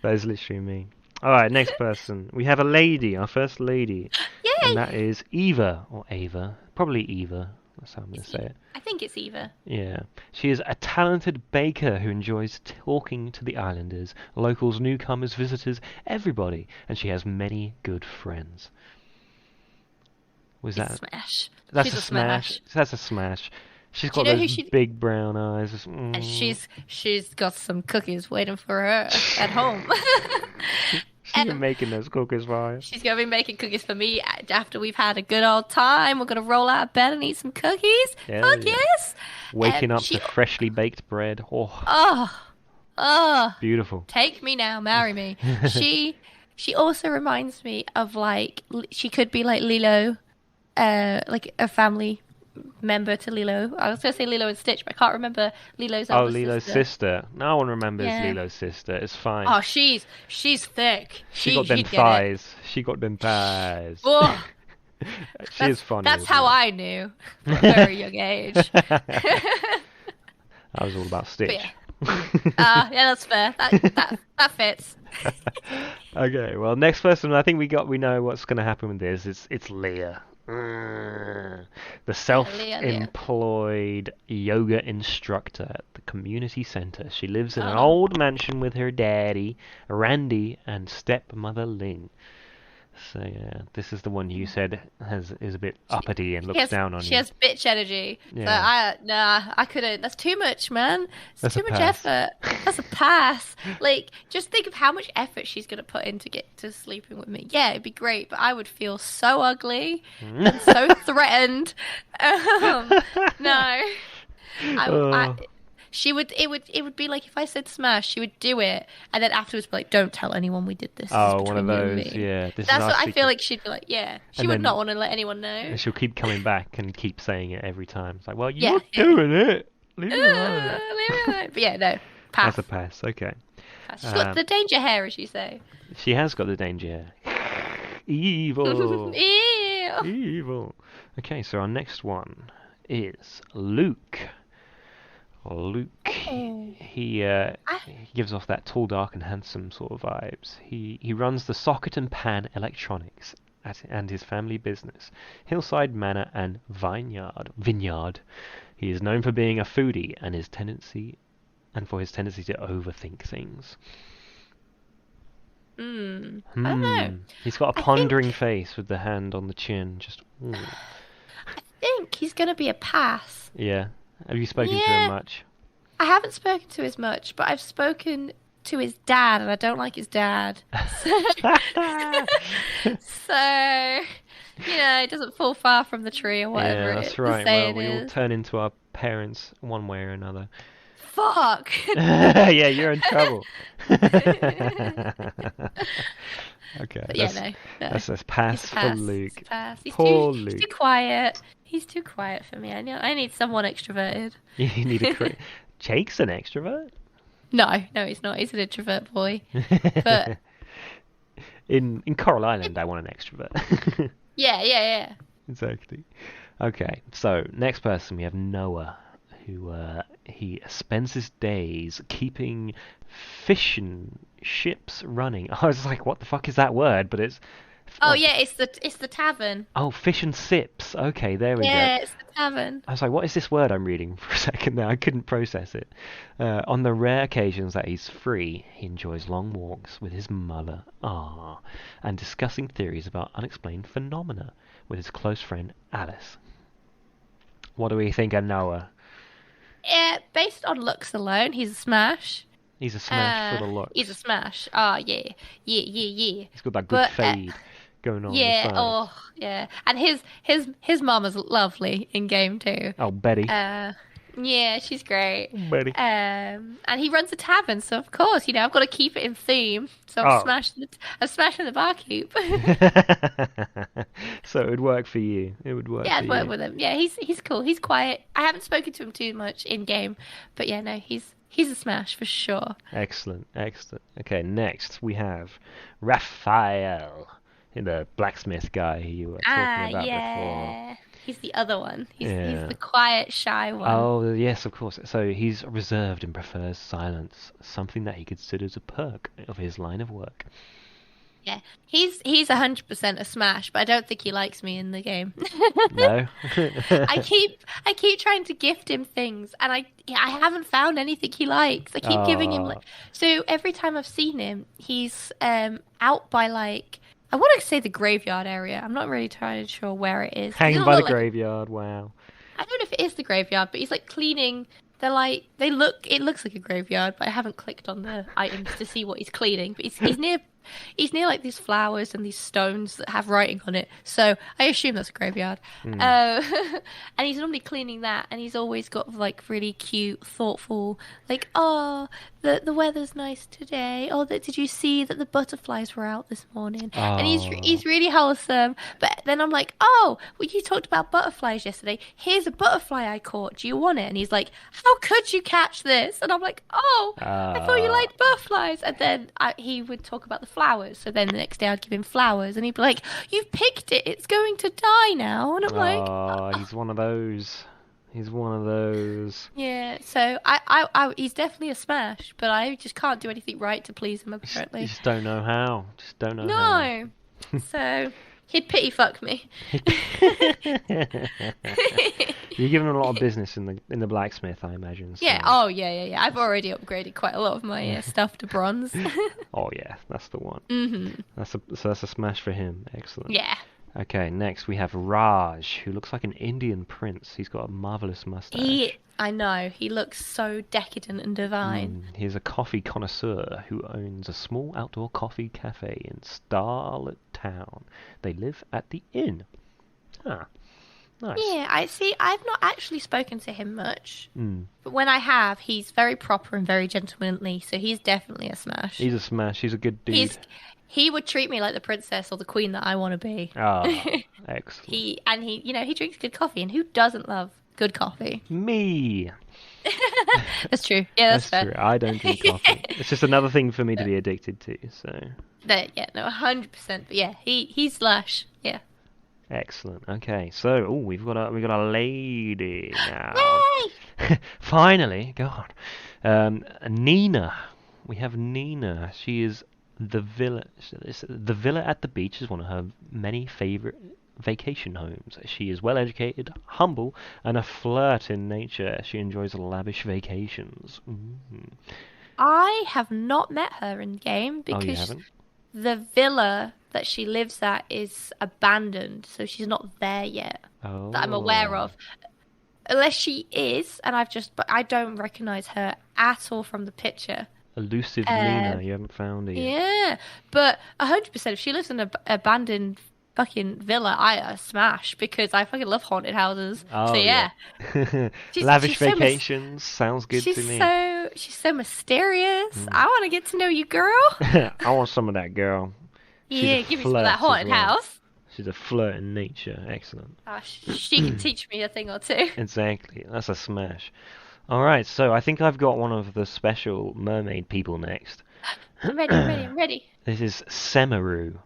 That is literally me. Alright, next person. We have a lady, our first lady. Yay! And that is Eva, or Ava. Probably Eva. That's how I'm going to say it. I think it's Eva. Yeah. She is a talented baker who enjoys talking to the islanders, locals, newcomers, visitors, everybody. And she has many good friends. Was that a smash? That's She's a smash. That's a smash. She's Do got you know who those she? big brown eyes. And she's got some cookies waiting for her at home. She's been making those cookies for you. She's gonna be making cookies for me after we've had a good old time. We're gonna roll out of bed and eat some cookies. Hell Fuck yeah. yes! Waking up She, to freshly baked bread. Oh, oh, beautiful. take me now, marry me. She also reminds me of like she could be like Lilo, like a family member to Lilo. I was gonna say Lilo and Stitch, but I can't remember Lilo's older Lilo's sister. No one remembers Lilo's sister. It's fine. Oh, she's thick. She got them thighs. She got them thighs. Oh, She is funny. That's how I knew from a very young age. I was all about Stitch. Yeah, that's fair. That fits. Okay, well, next person, I think we know what's going to happen with this. It's Leah. The self-employed yoga instructor at the community center. She lives in an old mansion with her daddy, Randy, and stepmother Ling. So yeah, this is the one you said is a bit uppity and looks down on you. She has bitch energy. Yeah. So I couldn't. That's too much, man. It's too much pass. effort. That's a pass. Like, just think of how much effort she's gonna put in to get to sleeping with me. Yeah, it'd be great, but I would feel so ugly and so threatened. No. She would. It would be like if I said smash, she would do it, and then afterwards be like, "Don't tell anyone we did this." Oh, one of those. Yeah. That's what I feel like she'd be like. Yeah, she would not want to let anyone know. And she'll keep coming back and keep saying it every time. It's like, well, you're doing it. Leave me alone. Leave me alone. But yeah, no. Pass. That's a pass. Okay. Pass. She's got the danger hair, as you say. She has got the danger hair. Evil. Ew. Evil. Okay, so our next one is Luke. He gives off that tall, dark, and handsome sort of vibes. He runs the Socket and Pan Electronics and his family business, Hillside Manor and Vineyard. He is known for being a foodie and for his tendency to overthink things. I don't know. He's got a pondering face with the hand on the chin. Just. I think he's gonna be a pass. Yeah. Have you spoken to him much? I haven't spoken to him much, but I've spoken to his dad, and I don't like his dad. So, it doesn't fall far from the tree or whatever. Yeah, that's right. Well, we all turn into our parents one way or another. Fuck. Yeah, you're in trouble. Okay. But no. That's a pass for Luke. Pass. Poor Luke. He's too quiet. He's too quiet for me. I need someone extroverted. You need a Jake's an extrovert? No, he's not. He's an introvert boy. But in Coral Island, I want an extrovert. Yeah. Exactly. Okay, so next person we have Noah, who he spends his days keeping fishing ships running. I was like, what the fuck is that word? But it's it's the tavern. Oh, fish and sips. Okay, there we go. Yeah, it's the tavern. I was like, what is this word I'm reading for a second there? I couldn't process it. On the rare occasions that he's free, he enjoys long walks with his mother, and discussing theories about unexplained phenomena with his close friend Alice. What do we think of Noah? Based on looks alone, he's a smash. He's a smash for the looks. He's a smash. Oh, yeah. He's got that good fade going on. Yeah, yeah. And his mama's lovely in game too. Oh, Betty. Yeah, she's great. Betty. And he runs a tavern, so of course, I've got to keep it in theme. So I'm smashing the barkeep. So it would work for you. It would work. Yeah, I'd work with him. Yeah, he's cool. He's quiet. I haven't spoken to him too much in game, but yeah, no, he's a smash for sure. Excellent. Okay, next we have Raphael, the blacksmith guy who you were talking about before. He's the other one. He's the quiet, shy one. Oh, yes, of course. So he's reserved and prefers silence, something that he considers a perk of his line of work. Yeah, he's 100% a smash, but I don't think he likes me in the game. No. I keep trying to gift him things, and I haven't found anything he likes. I keep giving him so every time I've seen him, he's out by I want to say the graveyard area. I'm not really entirely sure where it is. Hanging by the graveyard. Wow. I don't know if it is the graveyard, but he's like cleaning. It looks like a graveyard, but I haven't clicked on the items to see what he's cleaning. But he's near like these flowers and these stones that have writing on it. So I assume that's a graveyard. And he's normally cleaning that, and he's always got like really cute, thoughtful, like, oh, the weather's nice today. Oh, did you see that the butterflies were out this morning? Oh. And he's really wholesome. But then I'm like, oh, well, you talked about butterflies yesterday. Here's a butterfly I caught. Do you want it? And he's like, how could you catch this? And I'm like, oh, I thought you liked butterflies. And then he would talk about the flowers. So then the next day I'd give him flowers, and he'd be like, you've picked it. It's going to die now. And I'm like, oh, he's one of those. He's one of those. Yeah, so he's definitely a smash, but I just can't do anything right to please him, apparently. You just don't know how. Just don't know how. No. So he'd pity fuck me. You're giving him a lot of business in the blacksmith, I imagine. So. Yeah. Oh, yeah. I've already upgraded quite a lot of my stuff to bronze. Oh yeah, that's the one. Mm-hmm. That's a smash for him. Excellent. Yeah. Okay, next we have Raj, who looks like an Indian prince. He's got a marvelous mustache. I know. He looks so decadent and divine. He's a coffee connoisseur who owns a small outdoor coffee cafe in Starlet Town. They live at the inn. Ah, nice. Yeah, I see. I've not actually spoken to him much. But when I have, he's very proper and very gentlemanly, so he's definitely a smash. He's a smash. He's a good dude. He would treat me like the princess or the queen that I want to be. Oh, excellent. He drinks good coffee, and who doesn't love good coffee? Me. That's true. Yeah, that's fair. True. I don't drink coffee. It's just another thing for me to be addicted to. So. 100%. But yeah, he's lush. Yeah. Excellent. Okay, so we've got a lady now. Yay! Finally, God. Nina. We have Nina. She is the villa at the beach is one of her many favorite vacation homes. She is well educated, humble, and a flirt in nature. She enjoys lavish vacations. I have not met her in game because you haven't? The villa that she lives at is abandoned, so she's not there yet. Oh. That I'm aware of. Unless she is, and but I don't recognize her at all from the picture. Elusive Nina, you haven't found her yet. Yeah, but 100%, if she lives in an abandoned fucking villa, I smash, because I fucking love haunted houses. Oh, so yeah. Lavish vacations, sounds good to me. She's so mysterious. I want to get to know you, girl. I want some of that, girl. Yeah, give me some of that haunted house. She's a flirt in nature. Excellent. She can teach me a thing or two. Exactly. That's a smash. All right, so I think I've got one of the special mermaid people next. I'm ready. This is Semaru.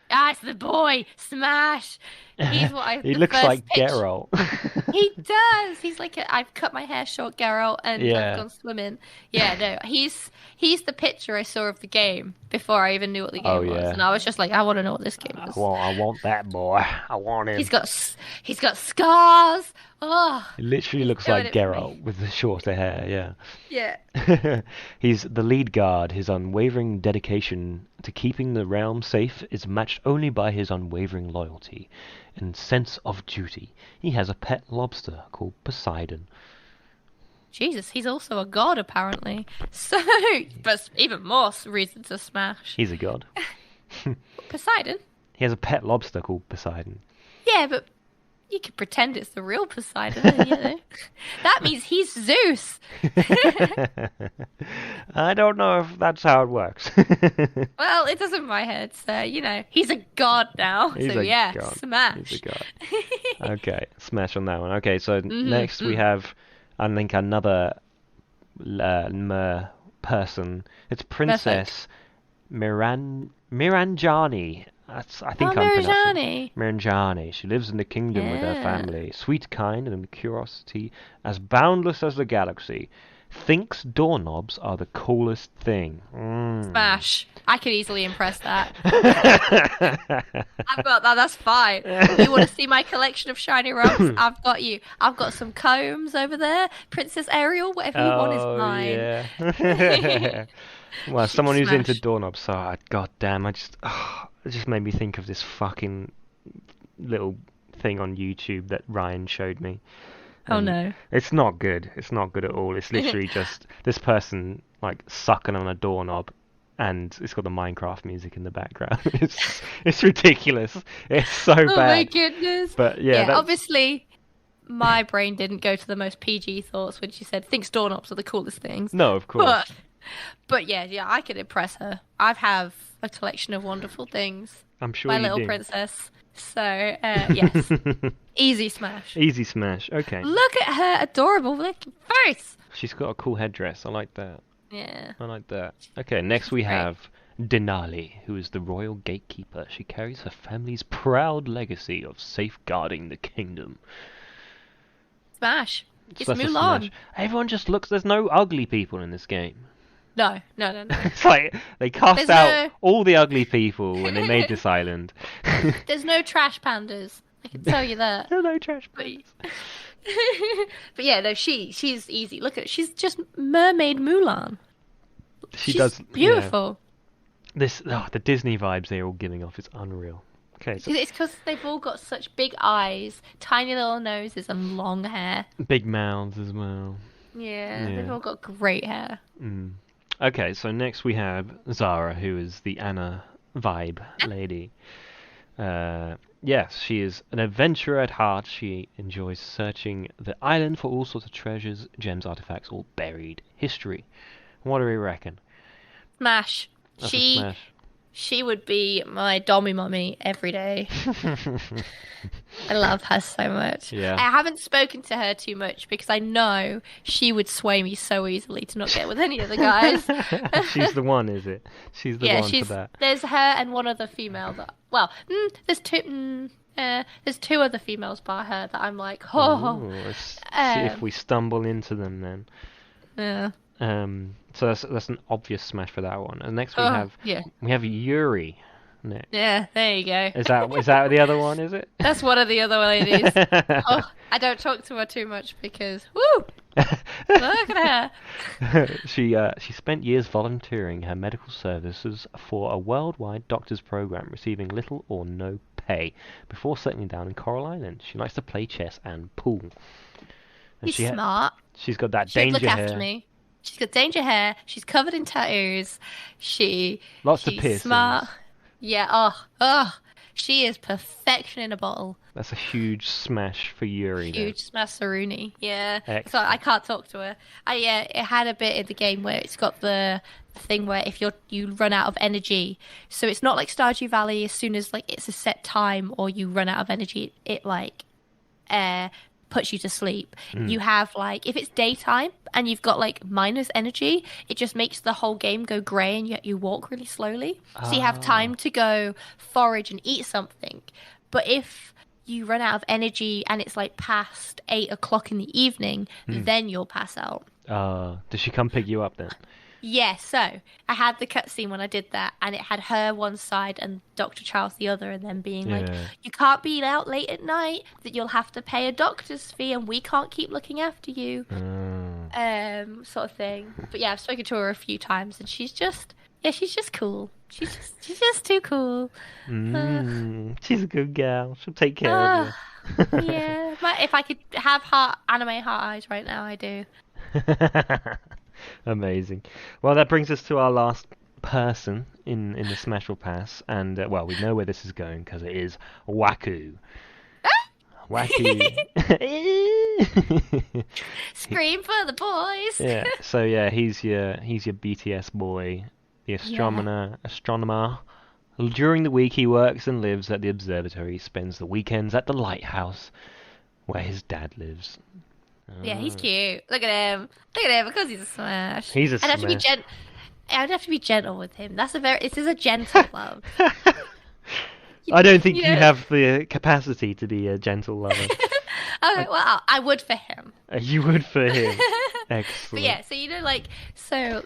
Ah, it's the boy. Smash. He's what He looks like Geralt. He does. He's like I've cut my hair short, Geralt, and I've gone swimming. Yeah, no, he's the picture I saw of the game before I even knew what the game was, and I was just like, I want to know what this game is. Well, I want that boy. I want him. He's got scars. Oh, he literally looks like Geralt with the shorter hair. Yeah. He's the lead guard. His unwavering dedication to keeping the realm safe is matched only by his unwavering loyalty and sense of duty. He has a pet lobster called Poseidon. Jesus, he's also a god, apparently. So, but even more reason to smash. He's a god. Poseidon? He has a pet lobster called Poseidon. Yeah, but you could pretend it's the real Poseidon, you know. That means he's Zeus. I don't know if that's how it works. Well, it does in my head, so, he's a god now. He's god. Smash. He's a god. Okay, smash on that one. Okay, so next we have, I think, another person. It's Princess Miranjani. I think I'm pronouncing Miranjani. She lives in the kingdom with her family. Sweet, kind, and curiosity as boundless as the galaxy. Thinks doorknobs are the coolest thing. Smash. I could easily impress that. I've got that. That's fine. You want to see my collection of shiny rocks? I've got you. I've got some combs over there. Princess Ariel, whatever you want is mine. Yeah. Well, someone who's into doorknobs, god damn, it just made me think of this fucking little thing on YouTube that Ryan showed me. Oh no. It's not good. It's not good at all. It's literally just this person like sucking on a doorknob, and it's got the Minecraft music in the background. It's ridiculous. It's so bad. Oh my goodness. But yeah, obviously my brain didn't go to the most PG thoughts when she said thinks doorknobs are the coolest things. No, of course. But yeah, I could impress her. I have a collection of wonderful things. I'm sure My you little do. princess. So, yes. Easy smash. Easy smash. Okay. Look at her adorable little face. She's got a cool headdress. I like that. Yeah. I like that. Okay, next we have Denali, who is the royal gatekeeper. She carries her family's proud legacy of safeguarding the kingdom. Smash. It's That's a Mulan. smash. Everyone just looks. There's no ugly people in this game. No. It's like they cast out all the ugly people when they made this island. There's no trash pandas. I can tell you that. There are no trash pandas. But yeah, no, she's easy. Look at she's just mermaid Mulan. She's beautiful. Yeah. The Disney vibes they're all giving off is unreal. Okay, so it's because they've all got such big eyes, tiny little noses, and long hair. big mouths as well. Yeah, they've all got great hair. Okay, so next we have Zara, who is the Anna vibe lady. Yes, she is an adventurer at heart. She enjoys searching the island for all sorts of treasures, gems, artifacts, all buried history. What do we reckon? Smash. That's a smash. She would be my dommy mummy every day. I love her so much. Yeah. I haven't spoken to her too much because I know she would sway me so easily to not get with any of the guys. She's the one, is it? She's the one for that. There's her and one other female that. Well, there's two. There's two other females by her that I'm like, Let's see if we stumble into them then. Yeah. So that's an obvious smash for that one. And next we have Yuri. Next. Yeah, there you go. Is that the other one? Is it? That's one of the other ladies. I don't talk to her too much because woo. Look at her. She spent years volunteering her medical services for a worldwide doctors program, receiving little or no pay before settling down in Coral Island. She likes to play chess and pool. And She's smart. She's got that She'd danger look hair. after me. She's got danger hair. She's covered in tattoos. She's of piercings. Smart. Yeah. She is perfection in a bottle. That's a huge smash for Yuri. Huge smash Saruni. Yeah. Excellent. So I can't talk to her. It had a bit in the game where it's got the thing where if you run out of energy, so it's not like Stardew Valley. As soon as like it's a set time or you run out of energy, it like puts you to sleep. You have like if it's daytime and you've got like minus energy, it just makes the whole game go grey and you walk really slowly. So you have time to go forage and eat something. But if you run out of energy and it's like past 8 o'clock in the evening, then you'll pass out. Does she come pick you up then? Yeah, so I had the cutscene when I did that, and it had her one side and Dr. Charles the other, and then being like, you can't be out late at night, that you'll have to pay a doctor's fee, and we can't keep looking after you, sort of thing. But yeah, I've spoken to her a few times, and she's just cool. She's just too cool. She's a good gal. She'll take care of you. Yeah, if I could have anime heart eyes right now, I do. Amazing. Well, that brings us to our last person in the Smash or Pass, and we know where this is going because it is Waku. Waku. Scream for the boys. Yeah. So yeah, he's your BTS boy, the astronomer. During the week, he works and lives at the observatory. He spends the weekends at the lighthouse, where his dad lives. Yeah, he's cute. Look at him, because he's a smash. He's a smash. I'd have to be gentle with him. This is a gentle love. I don't think you have the capacity to be a gentle lover. Okay, well, I would for him. You would for him. Excellent. But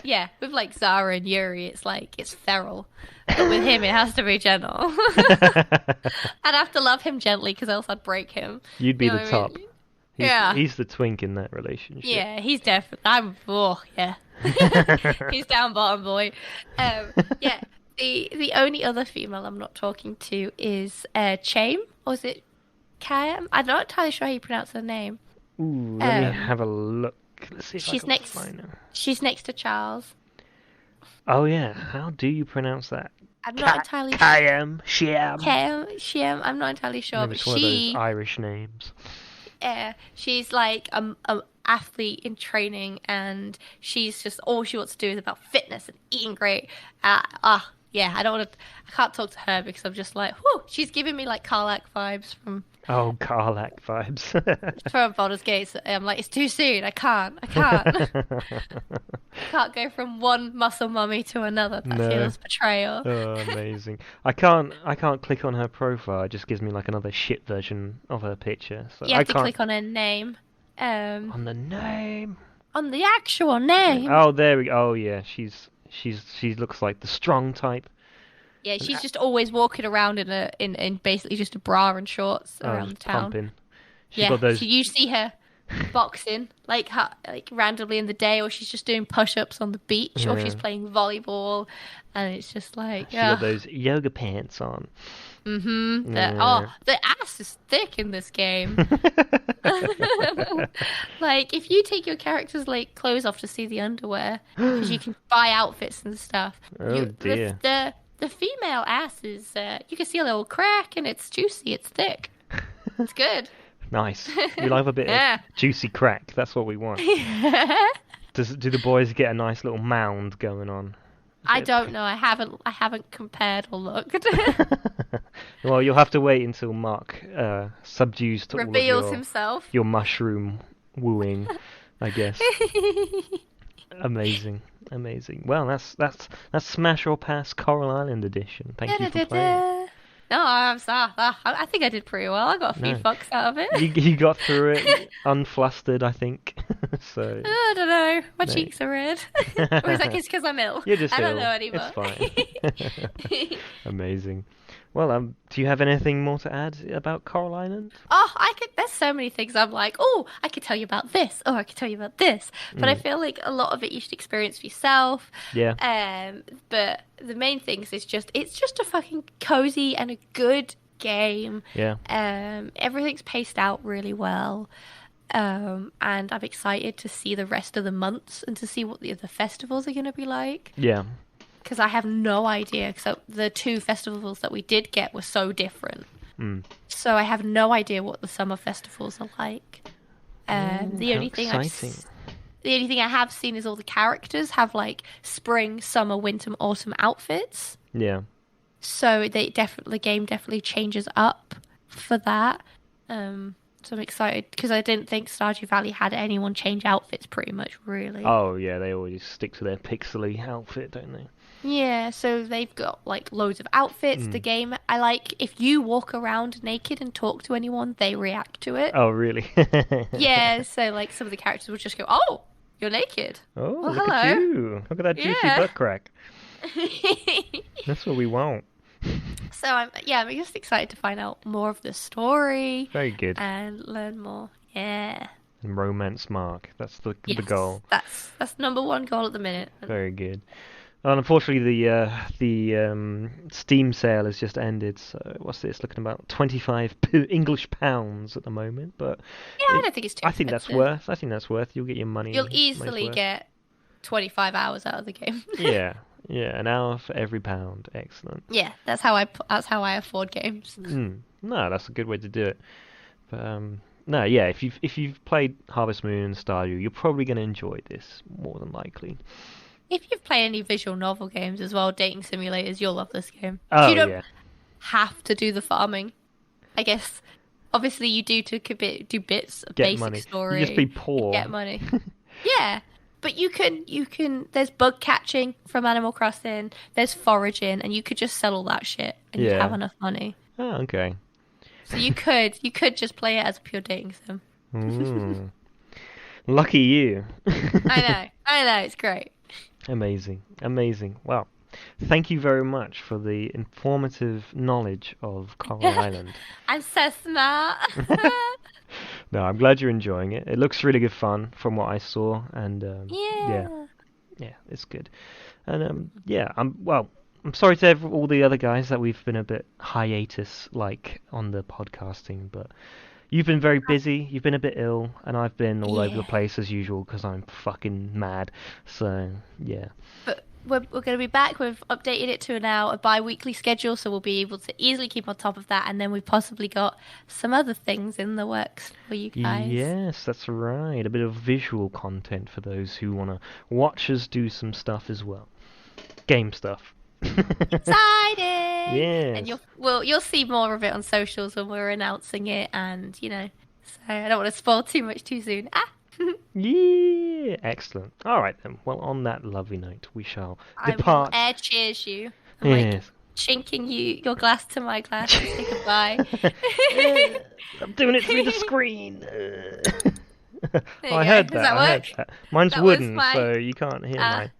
yeah, with like Zara and Yuri, it's feral. But with him, it has to be gentle. I'd have to love him gently because else I'd break him. You'd be the top. Yeah. He's the twink in that relationship. Yeah, he's definitely. He's down bottom boy. Yeah. The only other female I'm not talking to is Chame, or is it Cam? I'm not entirely sure how you pronounce her name. Ooh, let me Um, have a look. Let's see if I she's can next. find her. She's next to Charles. Oh yeah, how do you pronounce that? I'm not entirely sure. Shyam. I'm not entirely sure, Maybe but it's one of those Irish names. she's like a athlete in training, and she's just all she wants to do is about fitness and eating great. Yeah, I can't talk to her because I'm just like, whew, she's giving me like Karlak vibes from Oh, Karlak vibes. from Baldur's Gate. So I'm like, it's too soon. I can't. I can't go from one muscle mummy to another. That No. feels betrayal. Oh, amazing. I can't click on her profile. It just gives me like another shit version of her picture. So You I have to can't click on her name. on the name. On the actual name. Oh, there we go. Oh yeah, she looks like the strong type. Yeah, she's just always walking around in basically just a bra and shorts around the Just town. pumping. She's Yeah, got those. so you see her boxing like randomly in the day, or she's just doing push-ups on the beach, or she's Yeah. playing volleyball, and it's just like She got those yoga pants on. Mm-hmm. Yeah. The ass is thick in this game. Like, if you take your character's like clothes off to see the underwear, because you can buy outfits and stuff. Oh, dear. The female ass is you can see a little crack, and it's juicy, it's thick, it's good. Nice. We love a bit Yeah. of juicy crack. That's what we want. Do the boys get a nice little mound going on? I don't know. I haven't compared or looked. Well, you'll have to wait until Mark subdues to Reveals all of himself. your mushroom wooing, I guess. Amazing. Well, that's Smash or Pass Coral Island edition. Thank you for playing. No, I'm sorry. I think I did pretty well. I got a few fucks out of it. You got through it unflustered, I think. So I don't know. My cheeks are red. Or is that just because I'm ill? You're just I don't ill. know anymore. It's fine. Amazing. Well, do you have anything more to add about Coral Island? Oh, there's so many things I'm like, oh, I could tell you about this, or I could tell you about this. But I feel like a lot of it you should experience for yourself. Yeah. But the main things is it's just a fucking cozy and a good game. Yeah. Everything's paced out really well. And I'm excited to see the rest of the months and to see what the other festivals are going to be like. Yeah. Because I have no idea. So the two festivals that we did get were so different. So I have no idea what the summer festivals are like. The only thing I have seen is all the characters have like spring, summer, winter, autumn outfits. Yeah. So the game definitely changes up for that. So I'm excited because I didn't think Stardew Valley had anyone change outfits pretty much, really. Oh, yeah, they always stick to their pixely outfit, don't they? Yeah, so they've got like loads of outfits. The game, I like if you walk around naked and talk to anyone, they react to it. Oh, really? Yeah, so like some of the characters will just go, "Oh, you're naked." Oh, well, look hello. at you. Look at that juicy butt crack. That's what we want. So I'm just excited to find out more of the story. Very good. And learn more. Yeah. And romance Mark. That's the goal. That's number one goal at the minute. Very good. Unfortunately, the Steam sale has just ended. So what's this? Looking about 25 English pounds at the moment. But yeah, I don't think it's too. I think that's worth. You'll get your money. You'll easily get 25 hours out of the game. Yeah, an hour for every pound. Excellent. Yeah, that's how I afford games. No, that's a good way to do it. But no, yeah, if you've played Harvest Moon and Stardew, you're probably going to enjoy this more than likely. If you've played any visual novel games as well, dating simulators, you'll love this game. Oh, you don't yeah. have to do the farming. I guess, obviously, you do do bits of Get basic money. story. You just be poor. Get money. Yeah, but you can. There's bug catching from Animal Crossing. There's foraging, and you could just sell all that shit, and you have enough money. Oh, okay. So you could just play it as a pure dating sim. Ooh. Lucky you. I know, it's great. Amazing. Well, thank you very much for the informative knowledge of Coral Island. I'm so smart. No, I'm glad you're enjoying it. It looks really good fun from what I saw, and yeah, it's good. And I'm sorry to all the other guys that we've been a bit hiatus-like on the podcasting, but you've been very busy, you've been a bit ill, and I've been all over the place as usual because I'm fucking mad. So, yeah. But we're going to be back. We've updated it to now a bi-weekly schedule, so we'll be able to easily keep on top of that. And then we've possibly got some other things in the works for you guys. Yes, that's right. A bit of visual content for those who want to watch us do some stuff as well. Game stuff. Exciting! Yes. And you'll see more of it on socials when we're announcing it, and so I don't want to spoil too much too soon. Yeah, excellent. All right then. Well, on that lovely note, we shall depart. I will air cheers you. I'm Yes. chinking your glass to my glass to say goodbye. I'm doing it through the screen. I go. heard Does that. that I heard work? that. Mine's That was wooden, my- so you can't hear mine.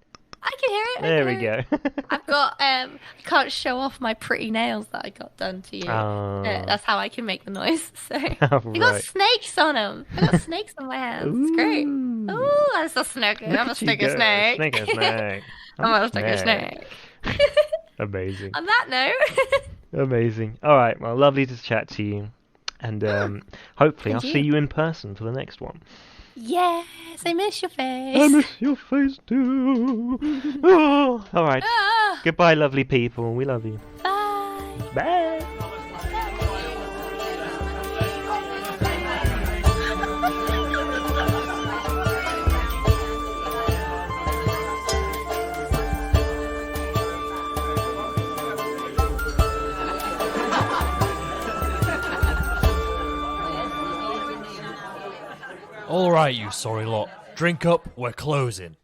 I can hear it. There we go. I've got I can't show off my pretty nails that I got done to you. Oh. That's how I can make the noise. So Right. I got snakes on them. I got snakes on my hands. It's great. Ooh, I'm so snake. Look I'm a at you sticker go. snake. Snake. I'm a sticker snake. Amazing. On that note. Amazing. All right. Well, lovely to chat to you, and hopefully I'll And see you. you in person for the next one. Yes, I miss your face. I miss your face too. Oh, all right. Ah, Goodbye, lovely people. We love you. bye. Bye. Alright, you sorry lot. Drink up, we're closing.